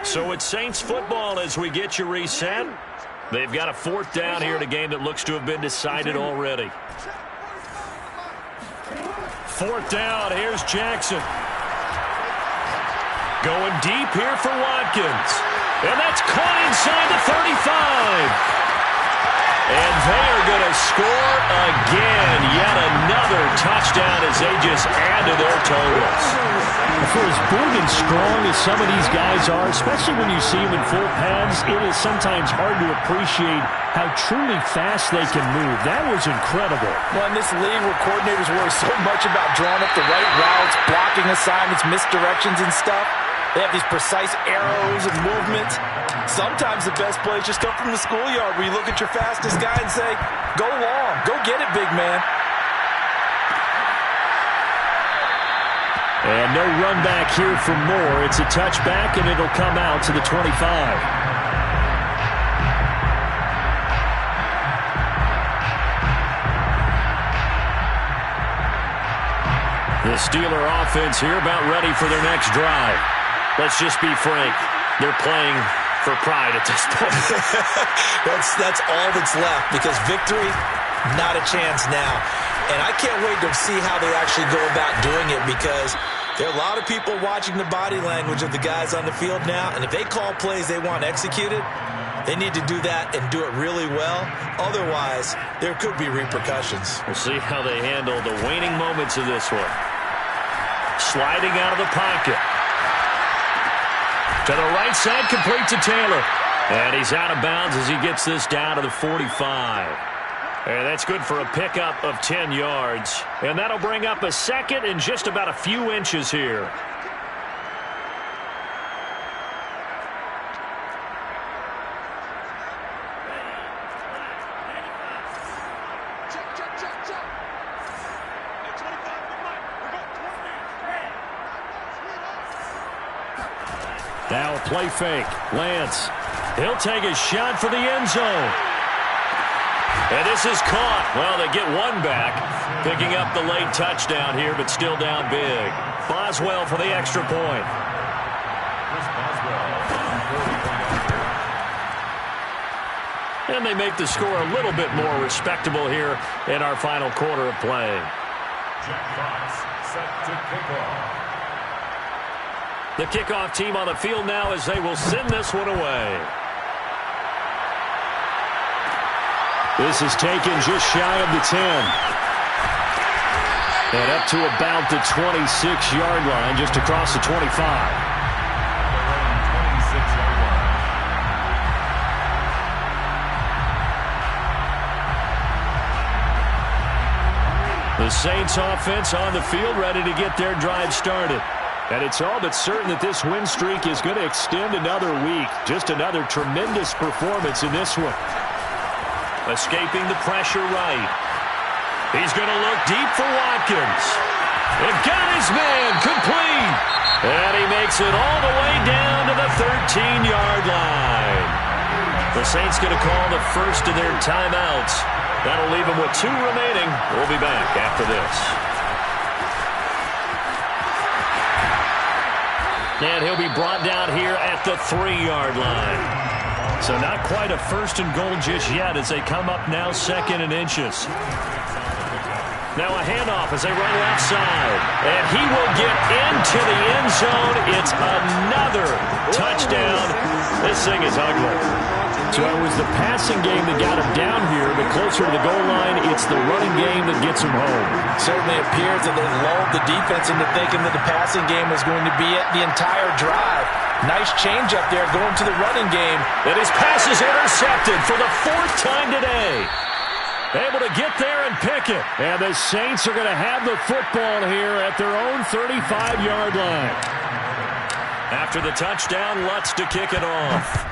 So it's Saints football as we get you reset. They've got a fourth down here in a game that looks to have been decided already. Fourth down, here's Jackson. Going deep here for Watkins. And that's caught inside the 35. And they are going to score again. Yet another touchdown as they just add to their totals.
For as big and strong as some of these guys are, especially when you see them in full pads, it is sometimes hard to appreciate how truly fast they can move. That was incredible.
Well, in this league where coordinators worry so much about drawing up the right routes, blocking assignments, misdirections and stuff, they have these precise arrows and movements. Sometimes the best plays just come from the schoolyard where you look at your fastest guy and say, go long, go get it, big man.
And no run back here for Moore. It's a touchback, and it'll come out to the 25.
The Steeler offense here about ready for their next drive. Let's just be frank. They're playing for pride at this point.
That's all that's left, because victory, not a chance now. And I can't wait to see how they actually go about doing it, because there are a lot of people watching the body language of the guys on the field now, and if they call plays they want executed, they need to do that and do it really well. Otherwise, there could be repercussions.
We'll see how they handle the waning moments of this one. Sliding out of the pocket. To the right side, complete to Taylor. And he's out of bounds as he gets this down to the 45. And that's good for a pickup of 10 yards. And that'll bring up a second and just about a few inches here.
Now a play fake. Lance. He'll take a shot for the end zone.
And this is caught. Well, they get one back, picking up the late touchdown here, but still down big. Boswell for the extra point. And they make the score a little bit more respectable here in our final quarter of play.
Jack Fox set to kick off.
The kickoff team on the field now as they will send this one away.
This is taken just shy of the 10. And up to about the 26-yard line, just across the 25. The Saints offense on the field ready to get their drive started. And it's all but certain that this win streak is going to extend another week. Just another tremendous performance in this one.
Escaping the pressure right. He's going to look deep for Watkins. And got his man complete. And he makes it all the way down to the 13-yard line. The Saints going to call the first of their timeouts. That'll leave them with 2 remaining. We'll be back after this. And he'll be brought down here at the 3-yard line. So not quite a first and goal just yet as they come up now second and inches. Now a handoff as they run left side. And he will get into the end zone. It's another touchdown. This thing is ugly.
So it was the passing game that got him down here, but closer to the goal line, it's the running game that gets him home.
Certainly appears that they lulled the defense into thinking that the passing game was going to be it the entire drive. Nice change up there going to the running game.
And his pass is intercepted for the 4th time today. Able to get there and pick it.
And the Saints are going to have the football here at their own 35-yard line.
After the touchdown, Lutz to kick it off.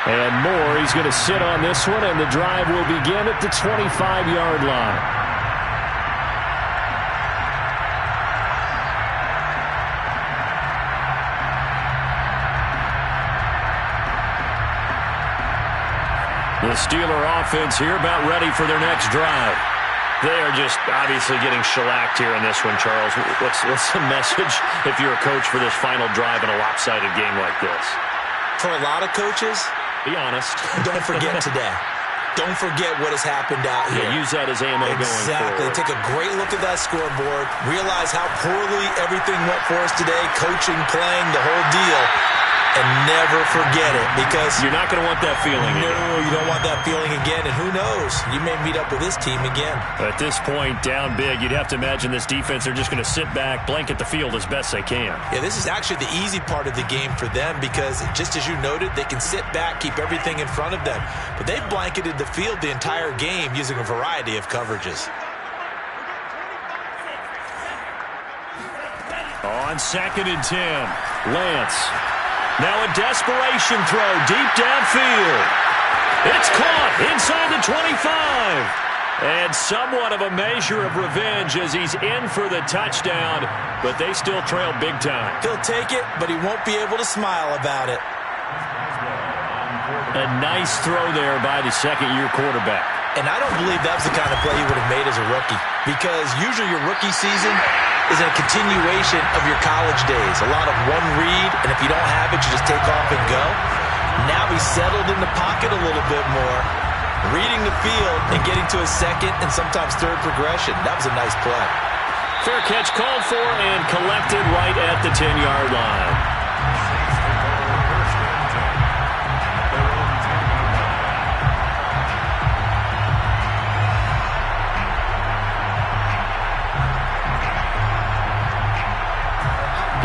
And Moore, he's going to sit on this one, and the drive will begin at the 25-yard line. The Steeler offense here about ready for their next drive. They are just obviously getting shellacked here in this one, Charles. What's the message if you're a coach for this final drive in a lopsided game like this?
For a lot of coaches,
be honest.
Don't forget today. Don't forget what has happened out here.
Yeah, use that as ammo going forward.
Exactly. Take a great look at that scoreboard. Realize how poorly everything went for us today. Coaching, playing, the whole deal. And never forget it, because
you're not going to want that feeling again.
No, you don't want that feeling again, and who knows? You may meet up with this team again.
At this point, down big, you'd have to imagine this defense, they're just going to sit back, blanket the field as best they can.
Yeah, this is actually the easy part of the game for them, because just as you noted, they can sit back, keep everything in front of them. But they've blanketed the field the entire game using a variety of coverages.
On 2nd and 10, Lance. Now a desperation throw deep downfield. It's caught inside the 25. And somewhat of a measure of revenge as he's in for the touchdown, but they still trail big time.
He'll take it, but he won't be able to smile about it.
A nice throw there by the second-year quarterback.
And I don't believe that was the kind of play he would have made as a rookie, because usually your rookie season is a continuation of your college days. A lot of one read, and if you don't have it, you just take off and go. Now he's settled in the pocket a little bit more, reading the field and getting to a second and sometimes third progression. That was a nice play.
Fair catch called for and collected right at the 10-yard line.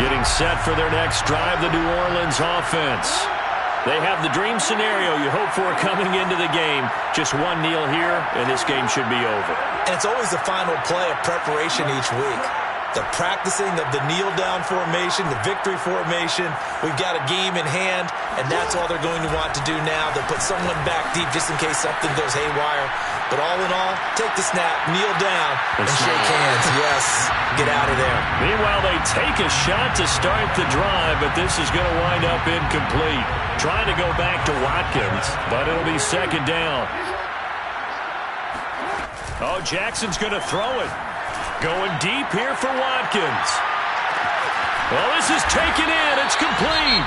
Getting set for their next drive, the New Orleans offense. They have the dream scenario you hope for coming into the game. Just one kneel here, and this game should be over.
And it's always the final play of preparation each week. The practicing of the kneel-down formation, the victory formation. We've got a game in hand, and that's all they're going to want to do now. They'll put someone back deep just in case something goes haywire. But all in all, take the snap, kneel down, and shake hands. Yes, get out of there.
Meanwhile, they take a shot to start the drive, but this is going to wind up incomplete. Trying to go back to Watkins, but it'll be 2nd down. Oh, Jackson's going to throw it. Going deep here for Watkins. Well, this is taken in. It's complete.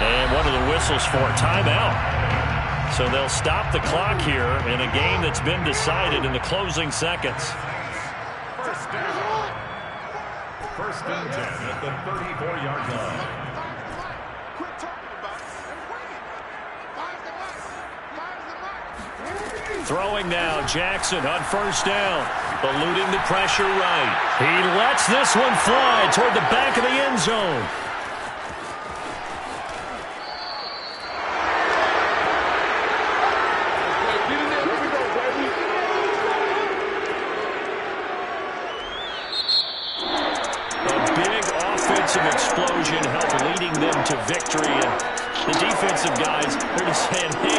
And one of the whistles for a timeout. So they'll stop the clock here in a game that's been decided in the closing seconds.
First down. 1st and 10 at the 34-yard line.
Throwing now, Jackson on 1st down. Eluding the pressure right. He lets this one fly toward the back of the end zone. A big offensive explosion helped leading them to victory. And the defensive guys, they're just saying, hey,